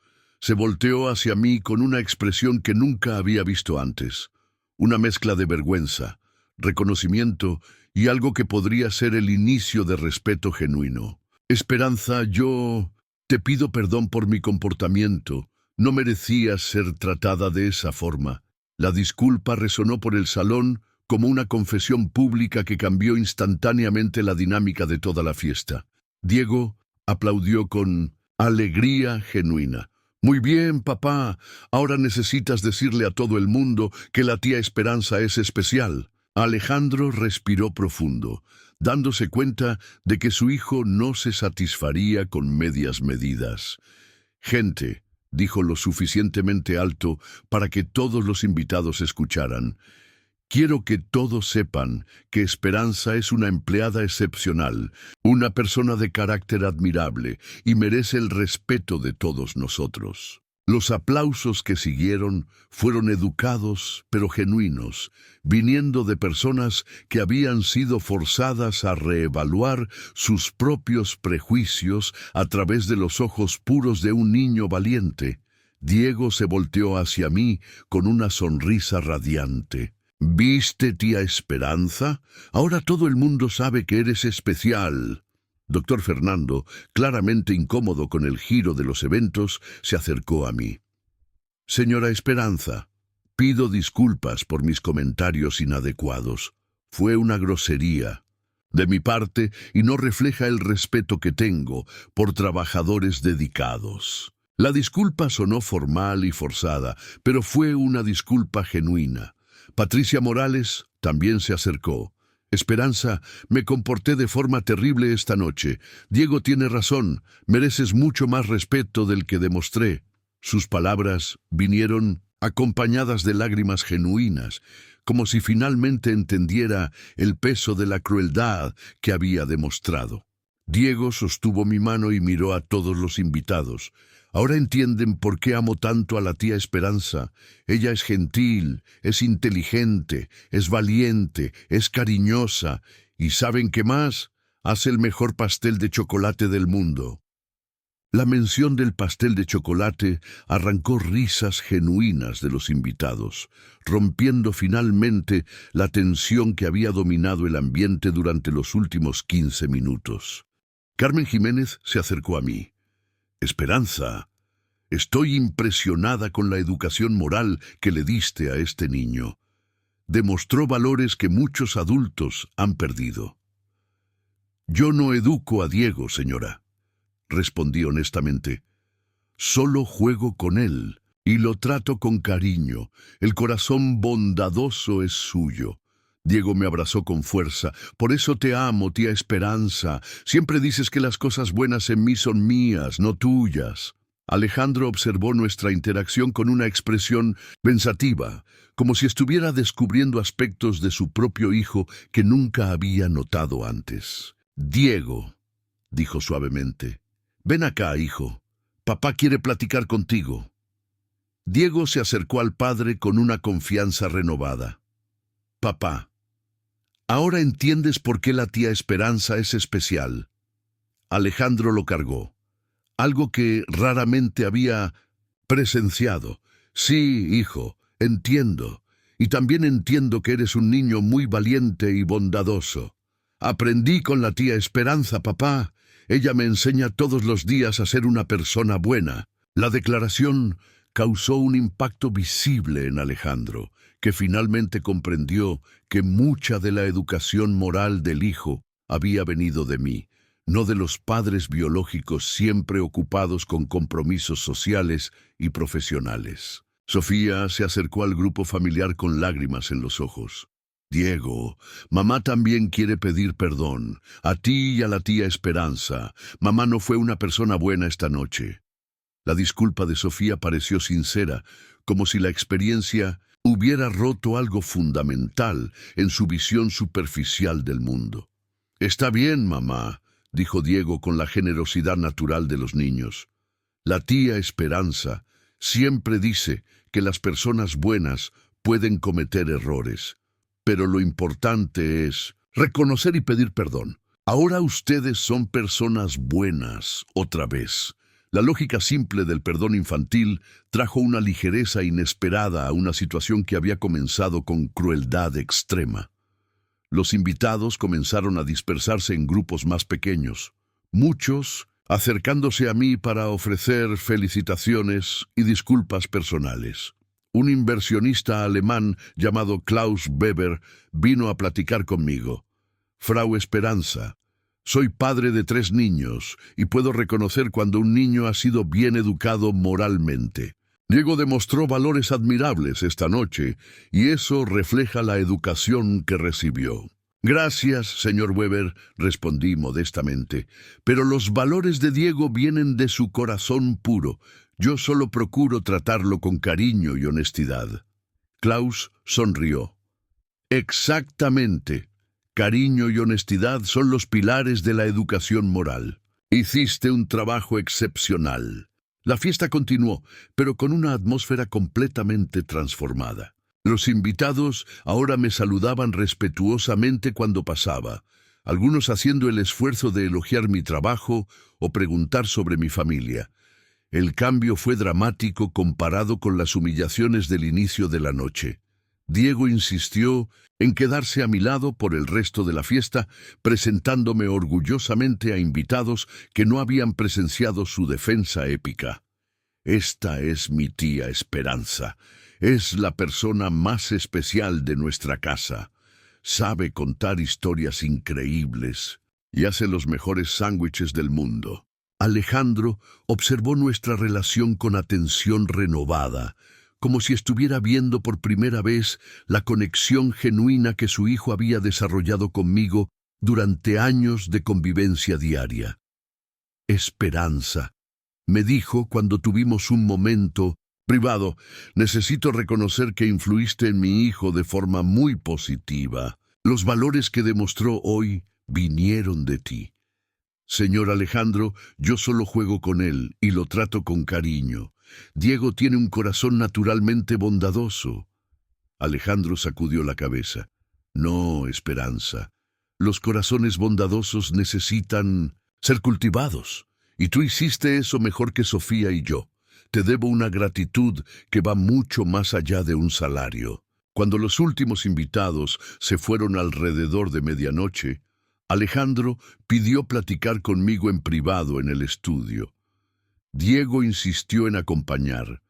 Se volteó hacia mí con una expresión que nunca había visto antes. Una mezcla de vergüenza, reconocimiento y algo que podría ser el inicio de respeto genuino. «Esperanza, yo te pido perdón por mi comportamiento. No merecía ser tratada de esa forma». La disculpa resonó por el salón como una confesión pública que cambió instantáneamente la dinámica de toda la fiesta. Diego aplaudió con alegría genuina. «Muy bien, papá. Ahora necesitas decirle a todo el mundo que la tía Esperanza es especial». Alejandro respiró profundo, dándose cuenta de que su hijo no se satisfaría con medias medidas. «Gente», dijo lo suficientemente alto para que todos los invitados escucharan. Quiero que todos sepan que Esperanza es una empleada excepcional, una persona de carácter admirable y merece el respeto de todos nosotros. Los aplausos que siguieron fueron educados pero genuinos, viniendo de personas que habían sido forzadas a reevaluar sus propios prejuicios a través de los ojos puros de un niño valiente. Diego se volteó hacia mí con una sonrisa radiante. ¿Viste, tía Esperanza? Ahora todo el mundo sabe que eres especial. Doctor Fernando, claramente incómodo con el giro de los eventos, se acercó a mí. Señora Esperanza, pido disculpas por mis comentarios inadecuados. Fue una grosería de mi parte y no refleja el respeto que tengo por trabajadores dedicados. La disculpa sonó formal y forzada, pero fue una disculpa genuina. Patricia Morales también se acercó. Esperanza, me comporté de forma terrible esta noche. Diego tiene razón, mereces mucho más respeto del que demostré. Sus palabras vinieron acompañadas de lágrimas genuinas, como si finalmente entendiera el peso de la crueldad que había demostrado. Diego sostuvo mi mano y miró a todos los invitados. Ahora entienden por qué amo tanto a la tía Esperanza. Ella es gentil, es inteligente, es valiente, es cariñosa y ¿saben qué más? Hace el mejor pastel de chocolate del mundo. La mención del pastel de chocolate arrancó risas genuinas de los invitados, rompiendo finalmente la tensión que había dominado el ambiente durante los últimos 15 minutos. Carmen Jiménez se acercó a mí. Esperanza, estoy impresionada con la educación moral que le diste a este niño. Demostró valores que muchos adultos han perdido. Yo no educo a Diego, señora, respondí honestamente. Solo juego con él y lo trato con cariño. El corazón bondadoso es suyo. Diego me abrazó con fuerza. Por eso te amo, tía Esperanza. Siempre dices que las cosas buenas en mí son mías, no tuyas. Alejandro observó nuestra interacción con una expresión pensativa, como si estuviera descubriendo aspectos de su propio hijo que nunca había notado antes. Diego, dijo suavemente, ven acá, hijo. Papá quiere platicar contigo. Diego se acercó al padre con una confianza renovada. Papá, ahora entiendes por qué la tía Esperanza es especial. Alejandro lo cargó, algo que raramente había presenciado. Sí, hijo, entiendo. Y también entiendo que eres un niño muy valiente y bondadoso. Aprendí con la tía Esperanza, papá. Ella me enseña todos los días a ser una persona buena. La declaración causó un impacto visible en Alejandro, que finalmente comprendió que mucha de la educación moral del hijo había venido de mí, no de los padres biológicos siempre ocupados con compromisos sociales y profesionales. Sofía se acercó al grupo familiar con lágrimas en los ojos. Diego, mamá también quiere pedir perdón, a ti y a la tía Esperanza. Mamá no fue una persona buena esta noche. La disculpa de Sofía pareció sincera, como si la experiencia hubiera roto algo fundamental en su visión superficial del mundo. Está bien, mamá, dijo Diego con la generosidad natural de los niños. La tía Esperanza siempre dice que las personas buenas pueden cometer errores, pero lo importante es reconocer y pedir perdón. Ahora ustedes son personas buenas, otra vez. La lógica simple del perdón infantil trajo una ligereza inesperada a una situación que había comenzado con crueldad extrema. Los invitados comenzaron a dispersarse en grupos más pequeños, muchos acercándose a mí para ofrecer felicitaciones y disculpas personales. Un inversionista alemán llamado Klaus Weber vino a platicar conmigo. Frau Esperanza, soy padre de 3 niños y puedo reconocer cuando un niño ha sido bien educado moralmente. Diego demostró valores admirables esta noche y eso refleja la educación que recibió. Gracias, señor Weber, respondí modestamente, pero los valores de Diego vienen de su corazón puro. Yo solo procuro tratarlo con cariño y honestidad. Klaus sonrió. Exactamente. Cariño y honestidad son los pilares de la educación moral. Hiciste un trabajo excepcional. La fiesta continuó, pero con una atmósfera completamente transformada. Los invitados ahora me saludaban respetuosamente cuando pasaba, algunos haciendo el esfuerzo de elogiar mi trabajo o preguntar sobre mi familia. El cambio fue dramático comparado con las humillaciones del inicio de la noche. Diego insistió en quedarse a mi lado por el resto de la fiesta, presentándome orgullosamente a invitados que no habían presenciado su defensa épica. Esta es mi tía Esperanza. Es la persona más especial de nuestra casa. Sabe contar historias increíbles y hace los mejores sándwiches del mundo. Alejandro observó nuestra relación con atención renovada, como si estuviera viendo por primera vez la conexión genuina que su hijo había desarrollado conmigo durante años de convivencia diaria. Esperanza, me dijo cuando tuvimos un momento privado, necesito reconocer que influiste en mi hijo de forma muy positiva. Los valores que demostró hoy vinieron de ti. Señor Alejandro, yo solo juego con él y lo trato con cariño. Diego tiene un corazón naturalmente bondadoso. Alejandro sacudió la cabeza. No, Esperanza. Los corazones bondadosos necesitan ser cultivados. Y tú hiciste eso mejor que Sofía y yo. Te debo una gratitud que va mucho más allá de un salario. Cuando los últimos invitados se fueron alrededor de medianoche, Alejandro pidió platicar conmigo en privado en el estudio. Diego insistió en acompañar,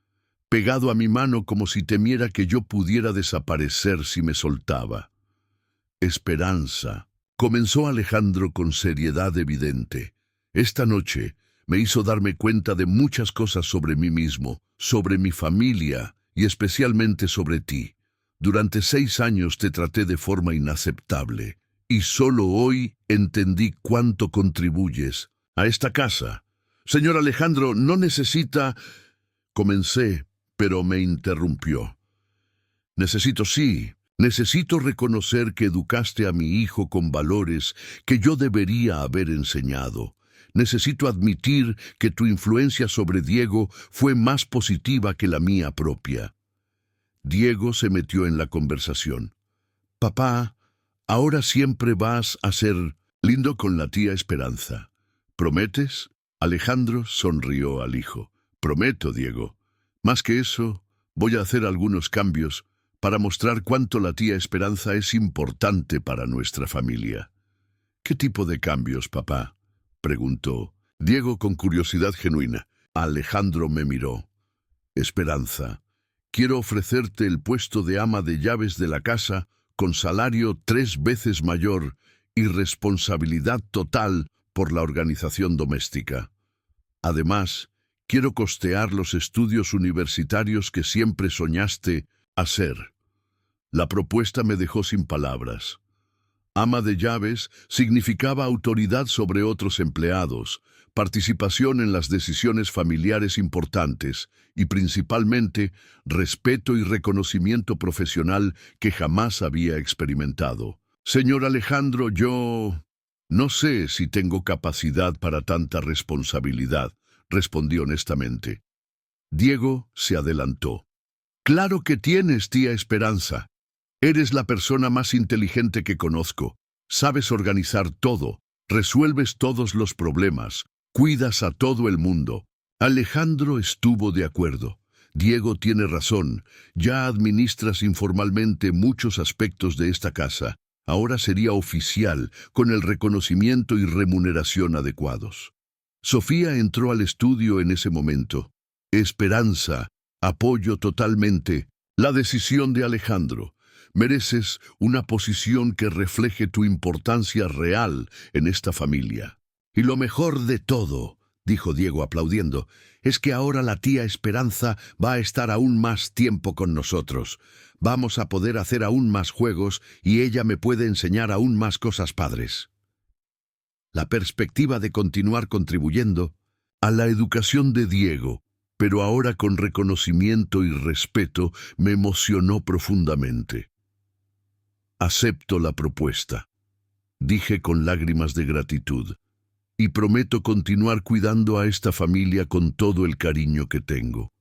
pegado a mi mano como si temiera que yo pudiera desaparecer si me soltaba. Esperanza, comenzó Alejandro con seriedad evidente. Esta noche me hizo darme cuenta de muchas cosas sobre mí mismo, sobre mi familia y especialmente sobre ti. Durante 6 años te traté de forma inaceptable y solo hoy entendí cuánto contribuyes a esta casa. Señor Alejandro, no necesita... Comencé, pero me interrumpió. Necesito reconocer que educaste a mi hijo con valores que yo debería haber enseñado. Necesito admitir que tu influencia sobre Diego fue más positiva que la mía propia. Diego se metió en la conversación. Papá, ahora siempre vas a ser lindo con la tía Esperanza. ¿Prometes? Alejandro sonrió al hijo. Prometo, Diego. Más que eso, voy a hacer algunos cambios para mostrar cuánto la tía Esperanza es importante para nuestra familia. ¿Qué tipo de cambios, papá?, preguntó Diego con curiosidad genuina. Alejandro me miró. Esperanza, quiero ofrecerte el puesto de ama de llaves de la casa con salario 3 veces mayor y responsabilidad total por la organización doméstica. Además, quiero costear los estudios universitarios que siempre soñaste hacer. La propuesta me dejó sin palabras. Ama de llaves significaba autoridad sobre otros empleados, participación en las decisiones familiares importantes y principalmente respeto y reconocimiento profesional que jamás había experimentado. Señor Alejandro, yo no sé si tengo capacidad para tanta responsabilidad, respondí honestamente. Diego se adelantó. Claro que tienes, tía Esperanza. Eres la persona más inteligente que conozco. Sabes organizar todo, resuelves todos los problemas, cuidas a todo el mundo. Alejandro estuvo de acuerdo. Diego tiene razón. Ya administras informalmente muchos aspectos de esta casa. Ahora sería oficial, con el reconocimiento y remuneración adecuados. Sofía entró al estudio en ese momento. Esperanza, apoyo totalmente la decisión de Alejandro. Mereces una posición que refleje tu importancia real en esta familia. Y lo mejor de todo, dijo Diego aplaudiendo, es que ahora la tía Esperanza va a estar aún más tiempo con nosotros. Vamos a poder hacer aún más juegos y ella me puede enseñar aún más cosas padres. La perspectiva de continuar contribuyendo a la educación de Diego pero ahora con reconocimiento y respeto me emocionó profundamente. Acepto la propuesta, dije con lágrimas de gratitud, y prometo continuar cuidando a esta familia con todo el cariño que tengo.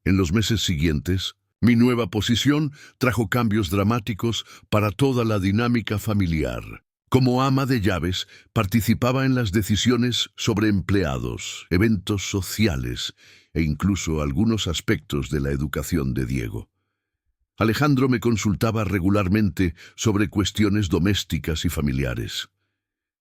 En los meses siguientes, mi nueva posición trajo cambios dramáticos para toda la dinámica familiar. Como ama de llaves, participaba en las decisiones sobre empleados, eventos sociales e incluso algunos aspectos de la educación de Diego. Alejandro me consultaba regularmente sobre cuestiones domésticas y familiares.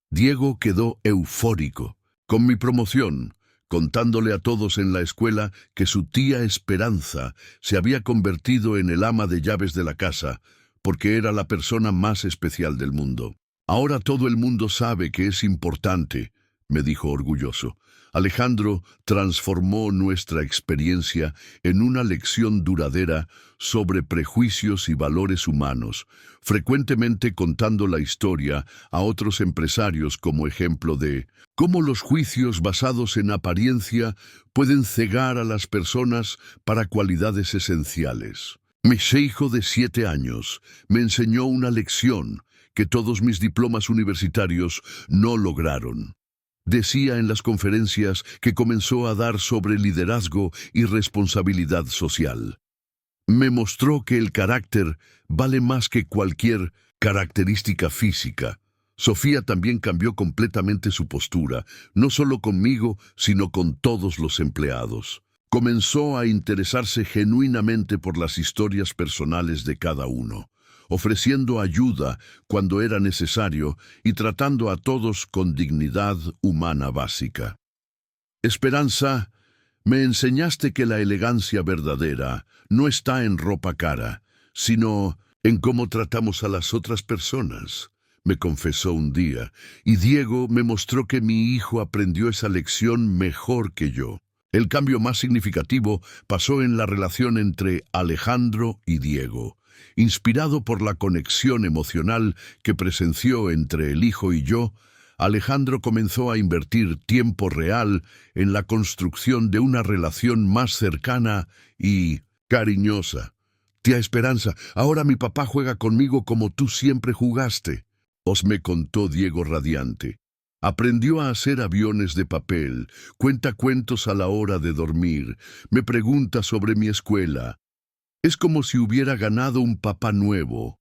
Diego quedó eufórico con mi promoción, contándole a todos en la escuela que su tía Esperanza se había convertido en el ama de llaves de la casa, porque era la persona más especial del mundo. Ahora todo el mundo sabe que es importante, me dijo orgulloso. Alejandro transformó nuestra experiencia en una lección duradera sobre prejuicios y valores humanos, frecuentemente contando la historia a otros empresarios como ejemplo de cómo los juicios basados en apariencia pueden cegar a las personas para cualidades esenciales. Mi hijo de 7 años me enseñó una lección que todos mis diplomas universitarios no lograron. Decía en las conferencias que comenzó a dar sobre liderazgo y responsabilidad social. Me mostró que el carácter vale más que cualquier característica física. Sofía también cambió completamente su postura, no solo conmigo, sino con todos los empleados. Comenzó a interesarse genuinamente por las historias personales de cada uno, ofreciendo ayuda cuando era necesario y tratando a todos con dignidad humana básica. Esperanza, me enseñaste que la elegancia verdadera no está en ropa cara, sino en cómo tratamos a las otras personas, me confesó un día, y Diego me mostró que mi hijo aprendió esa lección mejor que yo. El cambio más significativo pasó en la relación entre Alejandro y Diego. Inspirado por la conexión emocional que presenció entre el hijo y yo, Alejandro comenzó a invertir tiempo real en la construcción de una relación más cercana y cariñosa. Tía Esperanza, ahora mi papá juega conmigo como tú siempre jugaste, me contó Diego radiante. Aprendió a hacer aviones de papel, cuenta cuentos a la hora de dormir, me pregunta sobre mi escuela. Es como si hubiera ganado un papá nuevo.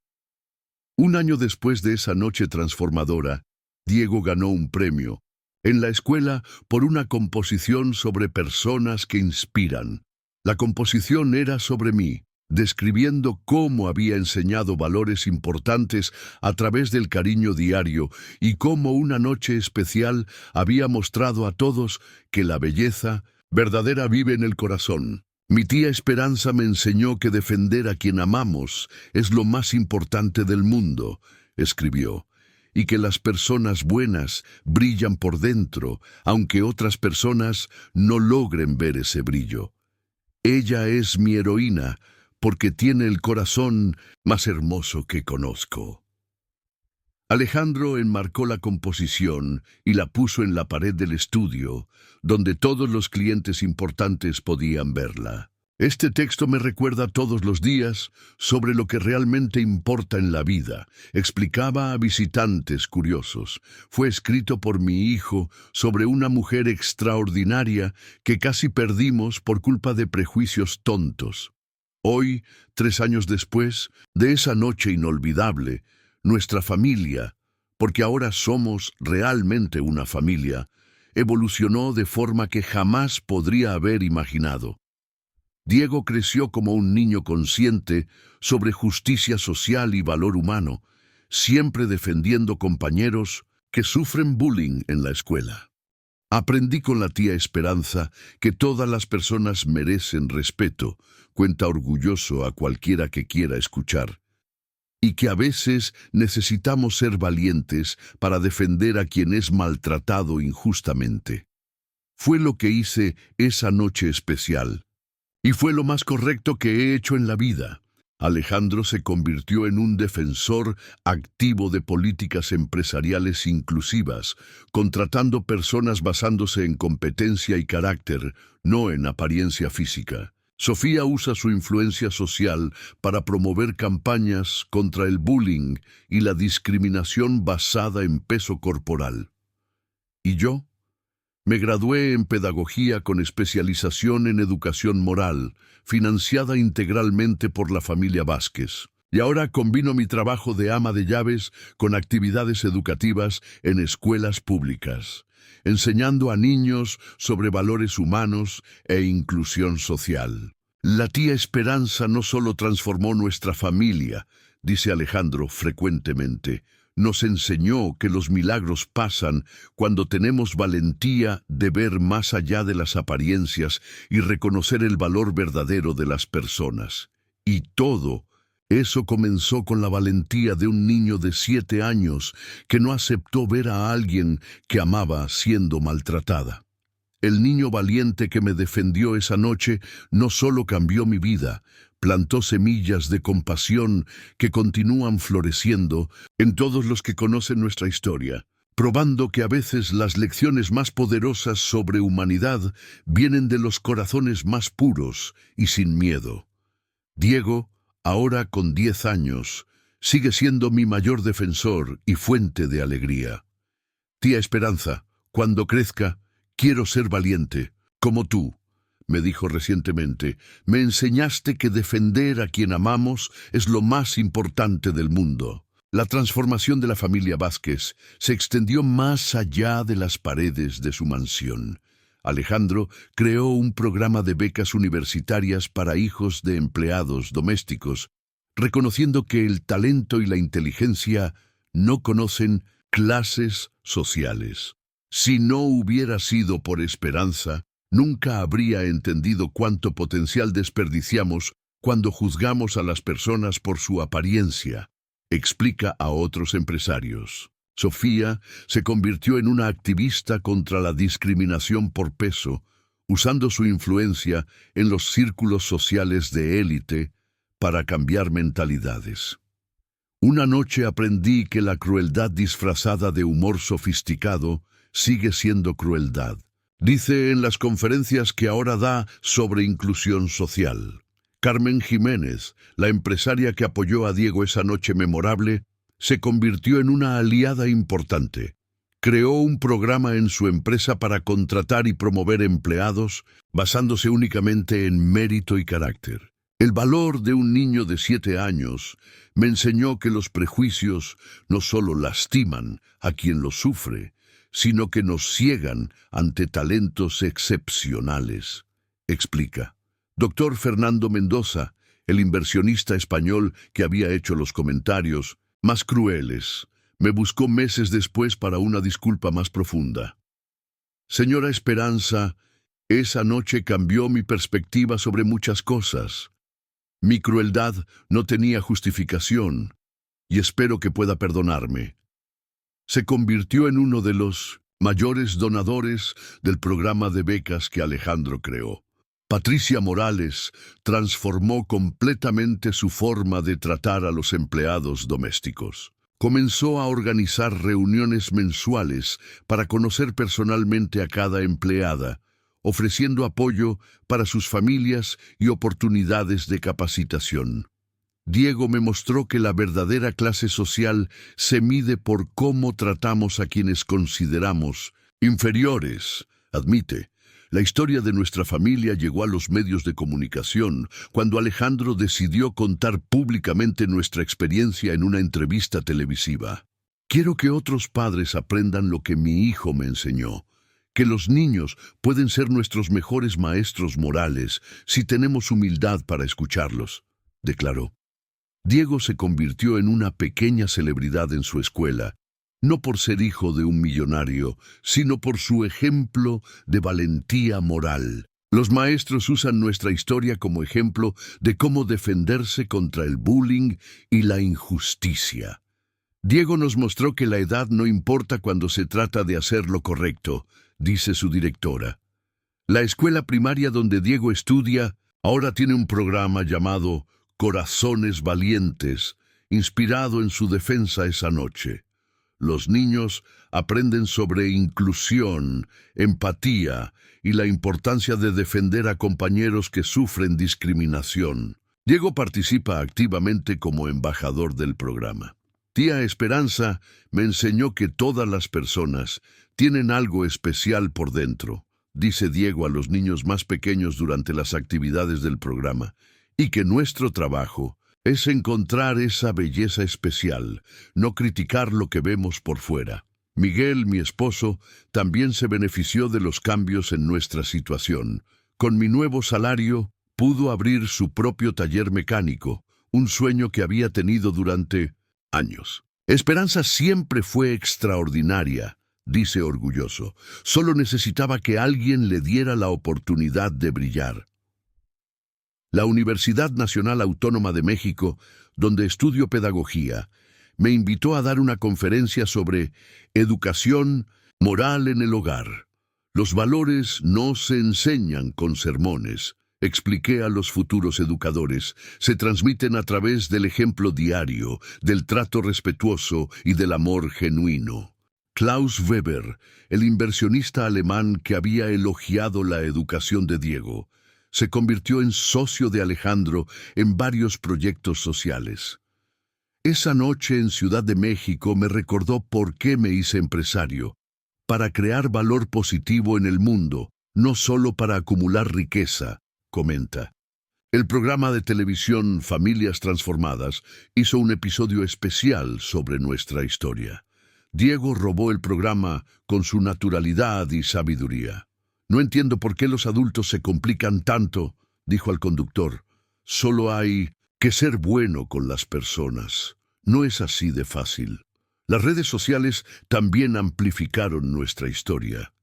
Un año después de esa noche transformadora, Diego ganó un premio en la escuela por una composición sobre personas que inspiran. La composición era sobre mí, describiendo cómo había enseñado valores importantes a través del cariño diario y cómo una noche especial había mostrado a todos que la belleza verdadera vive en el corazón. Mi tía Esperanza me enseñó que defender a quien amamos es lo más importante del mundo, escribió, y que las personas buenas brillan por dentro, aunque otras personas no logren ver ese brillo. Ella es mi heroína, porque tiene el corazón más hermoso que conozco. Alejandro enmarcó la composición y la puso en la pared del estudio, donde todos los clientes importantes podían verla. Este texto me recuerda todos los días sobre lo que realmente importa en la vida, explicaba a visitantes curiosos. Fue escrito por mi hijo sobre una mujer extraordinaria que casi perdimos por culpa de prejuicios tontos. Hoy, 3 años después de esa noche inolvidable, nuestra familia, porque ahora somos realmente una familia, evolucionó de forma que jamás podría haber imaginado. Diego creció como un niño consciente sobre justicia social y valor humano, siempre defendiendo compañeros que sufren bullying en la escuela. Aprendí con la tía Esperanza que todas las personas merecen respeto, cuenta orgulloso a cualquiera que quiera escuchar, y que a veces necesitamos ser valientes para defender a quien es maltratado injustamente. Fue lo que hice esa noche especial, y fue lo más correcto que he hecho en la vida. Alejandro se convirtió en un defensor activo de políticas empresariales inclusivas, contratando personas basándose en competencia y carácter, no en apariencia física. Sofía usa su influencia social para promover campañas contra el bullying y la discriminación basada en peso corporal. ¿Y yo? Me gradué en pedagogía con especialización en educación moral, financiada integralmente por la familia Vázquez. Y ahora combino mi trabajo de ama de llaves con actividades educativas en escuelas públicas, enseñando a niños sobre valores humanos e inclusión social. La tía Esperanza no solo transformó nuestra familia, dice Alejandro frecuentemente, nos enseñó que los milagros pasan cuando tenemos valentía de ver más allá de las apariencias y reconocer el valor verdadero de las personas. Y todo eso comenzó con la valentía de un niño de 7 años que no aceptó ver a alguien que amaba siendo maltratada. El niño valiente que me defendió esa noche no solo cambió mi vida, plantó semillas de compasión que continúan floreciendo en todos los que conocen nuestra historia, probando que a veces las lecciones más poderosas sobre humanidad vienen de los corazones más puros y sin miedo. Diego, ahora con 10 años, sigue siendo mi mayor defensor y fuente de alegría. Tía Esperanza, cuando crezca, quiero ser valiente, como tú. Me dijo recientemente, me enseñaste que defender a quien amamos es lo más importante del mundo. La transformación de la familia Vázquez se extendió más allá de las paredes de su mansión. Alejandro creó un programa de becas universitarias para hijos de empleados domésticos, reconociendo que el talento y la inteligencia no conocen clases sociales. Si no hubiera sido por Esperanza, nunca habría entendido cuánto potencial desperdiciamos cuando juzgamos a las personas por su apariencia, explica a otros empresarios. Sofía se convirtió en una activista contra la discriminación por peso, usando su influencia en los círculos sociales de élite para cambiar mentalidades. Una noche aprendí que la crueldad disfrazada de humor sofisticado sigue siendo crueldad. Dice en las conferencias que ahora da sobre inclusión social. Carmen Jiménez, la empresaria que apoyó a Diego esa noche memorable, se convirtió en una aliada importante. Creó un programa en su empresa para contratar y promover empleados, basándose únicamente en mérito y carácter. El valor de un niño de 7 años me enseñó que los prejuicios no solo lastiman a quien los sufre, sino que nos ciegan ante talentos excepcionales, explica. Doctor Fernando Mendoza, el inversionista español que había hecho los comentarios más crueles, me buscó meses después para una disculpa más profunda. Señora Esperanza, esa noche cambió mi perspectiva sobre muchas cosas. Mi crueldad no tenía justificación, y espero que pueda perdonarme. Se convirtió en uno de los mayores donadores del programa de becas que Alejandro creó. Patricia Morales transformó completamente su forma de tratar a los empleados domésticos. Comenzó a organizar reuniones mensuales para conocer personalmente a cada empleada, ofreciendo apoyo para sus familias y oportunidades de capacitación. Diego me mostró que la verdadera clase social se mide por cómo tratamos a quienes consideramos inferiores. Admite, la historia de nuestra familia llegó a los medios de comunicación cuando Alejandro decidió contar públicamente nuestra experiencia en una entrevista televisiva. Quiero que otros padres aprendan lo que mi hijo me enseñó, que los niños pueden ser nuestros mejores maestros morales si tenemos humildad para escucharlos, declaró. Diego se convirtió en una pequeña celebridad en su escuela, no por ser hijo de un millonario, sino por su ejemplo de valentía moral. Los maestros usan nuestra historia como ejemplo de cómo defenderse contra el bullying y la injusticia. Diego nos mostró que la edad no importa cuando se trata de hacer lo correcto, dice su directora. La escuela primaria donde Diego estudia ahora tiene un programa llamado Corazones Valientes, inspirado en su defensa esa noche. Los niños aprenden sobre inclusión, empatía y la importancia de defender a compañeros que sufren discriminación. Diego participa activamente como embajador del programa. Tía Esperanza me enseñó que todas las personas tienen algo especial por dentro, dice Diego a los niños más pequeños durante las actividades del programa, y que nuestro trabajo es encontrar esa belleza especial, no criticar lo que vemos por fuera. Miguel, mi esposo, también se benefició de los cambios en nuestra situación. Con mi nuevo salario, pudo abrir su propio taller mecánico, un sueño que había tenido durante años. Esperanza siempre fue extraordinaria, dice orgulloso. Solo necesitaba que alguien le diera la oportunidad de brillar. La Universidad Nacional Autónoma de México, donde estudio pedagogía, me invitó a dar una conferencia sobre educación moral en el hogar. Los valores no se enseñan con sermones, expliqué a los futuros educadores, se transmiten a través del ejemplo diario, del trato respetuoso y del amor genuino. Klaus Weber, el inversionista alemán que había elogiado la educación de Diego, se convirtió en socio de Alejandro en varios proyectos sociales. Esa noche en Ciudad de México me recordó por qué me hice empresario, para crear valor positivo en el mundo, no solo para acumular riqueza, comenta. El programa de televisión Familias Transformadas hizo un episodio especial sobre nuestra historia. Diego robó el programa con su naturalidad y sabiduría. No entiendo por qué los adultos se complican tanto, dijo al conductor. Solo hay que ser bueno con las personas. No es así de fácil. Las redes sociales también amplificaron nuestra historia.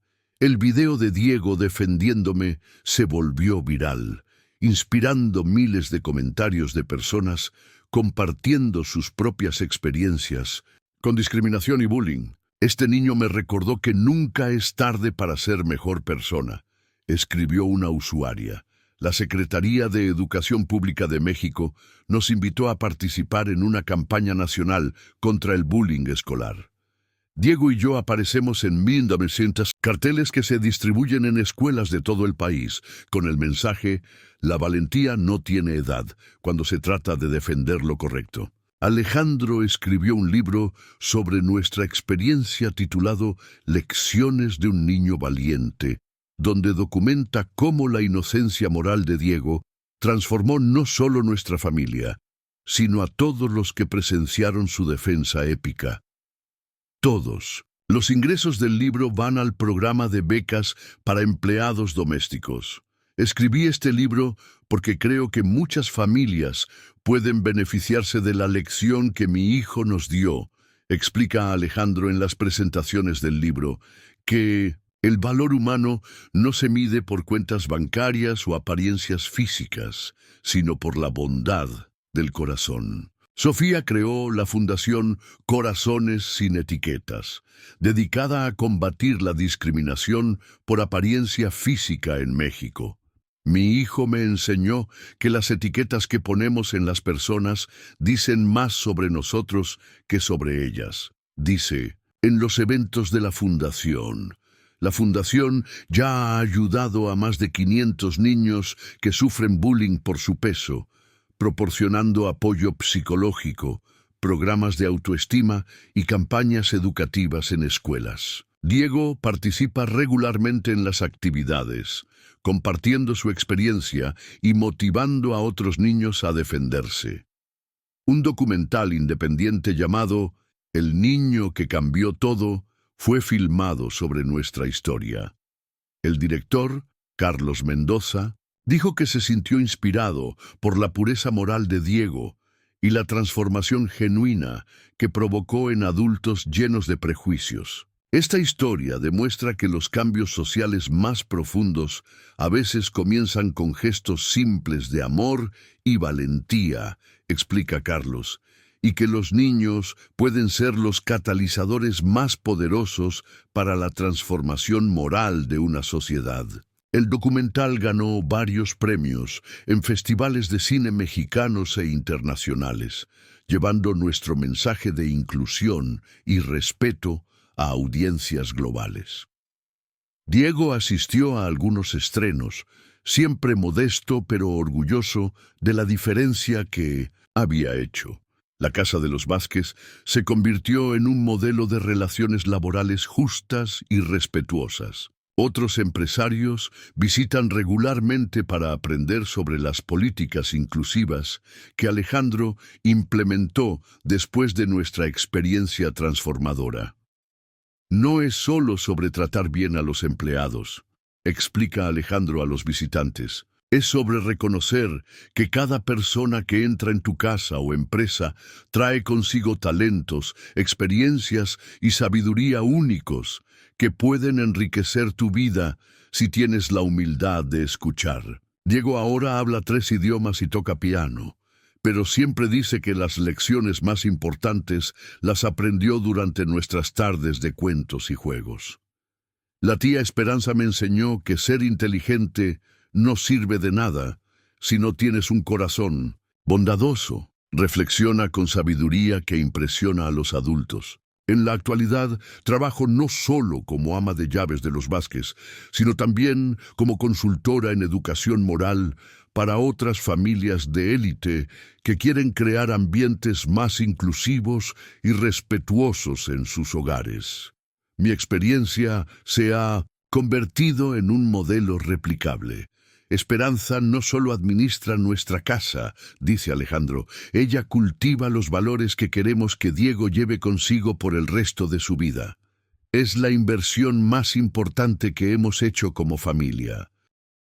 El video de Diego defendiéndome se volvió viral, inspirando miles de comentarios de personas compartiendo sus propias experiencias con discriminación y bullying. Este niño me recordó que nunca es tarde para ser mejor persona, escribió una usuaria. La Secretaría de Educación Pública de México nos invitó a participar en una campaña nacional contra el bullying escolar. Diego y yo aparecemos en 1900 carteles que se distribuyen en escuelas de todo el país, con el mensaje «La valentía no tiene edad» cuando se trata de defender lo correcto. Alejandro escribió un libro sobre nuestra experiencia titulado Lecciones de un niño valiente, donde documenta cómo la inocencia moral de Diego transformó no solo nuestra familia, sino a todos los que presenciaron su defensa épica. Todos. Los ingresos del libro van al programa de becas para empleados domésticos. Escribí este libro porque creo que muchas familias pueden beneficiarse de la lección que mi hijo nos dio, explica Alejandro en las presentaciones del libro, que el valor humano no se mide por cuentas bancarias o apariencias físicas, sino por la bondad del corazón. Sofía creó la Fundación Corazones Sin Etiquetas, dedicada a combatir la discriminación por apariencia física en México. Mi hijo me enseñó que las etiquetas que ponemos en las personas dicen más sobre nosotros que sobre ellas. Dice, en los eventos de la Fundación. La Fundación ya ha ayudado a más de 500 niños que sufren bullying por su peso, proporcionando apoyo psicológico, programas de autoestima y campañas educativas en escuelas. Diego participa regularmente en las actividades, compartiendo su experiencia y motivando a otros niños a defenderse. Un documental independiente llamado El niño que cambió todo fue filmado sobre nuestra historia. El director, Carlos Mendoza, dijo que se sintió inspirado por la pureza moral de Diego y la transformación genuina que provocó en adultos llenos de prejuicios. Esta historia demuestra que los cambios sociales más profundos a veces comienzan con gestos simples de amor y valentía, explica Carlos, y que los niños pueden ser los catalizadores más poderosos para la transformación moral de una sociedad. El documental ganó varios premios en festivales de cine mexicanos e internacionales, llevando nuestro mensaje de inclusión y respeto a audiencias globales. Diego asistió a algunos estrenos, siempre modesto pero orgulloso de la diferencia que había hecho. La Casa de los Vázquez se convirtió en un modelo de relaciones laborales justas y respetuosas. Otros empresarios visitan regularmente para aprender sobre las políticas inclusivas que Alejandro implementó después de nuestra experiencia transformadora. No es solo sobre tratar bien a los empleados, explica Alejandro a los visitantes. Es sobre reconocer que cada persona que entra en tu casa o empresa trae consigo talentos, experiencias y sabiduría únicos que pueden enriquecer tu vida si tienes la humildad de escuchar. Diego ahora habla 3 idiomas y toca piano, pero siempre dice que las lecciones más importantes las aprendió durante nuestras tardes de cuentos y juegos. La tía Esperanza me enseñó que ser inteligente no sirve de nada si no tienes un corazón bondadoso. Reflexiona con sabiduría que impresiona a los adultos. En la actualidad, trabajo no solo como ama de llaves de los Vázquez, sino también como consultora en educación moral para otras familias de élite que quieren crear ambientes más inclusivos y respetuosos en sus hogares. Mi experiencia se ha convertido en un modelo replicable. Esperanza no solo administra nuestra casa, dice Alejandro, ella cultiva los valores que queremos que Diego lleve consigo por el resto de su vida. Es la inversión más importante que hemos hecho como familia.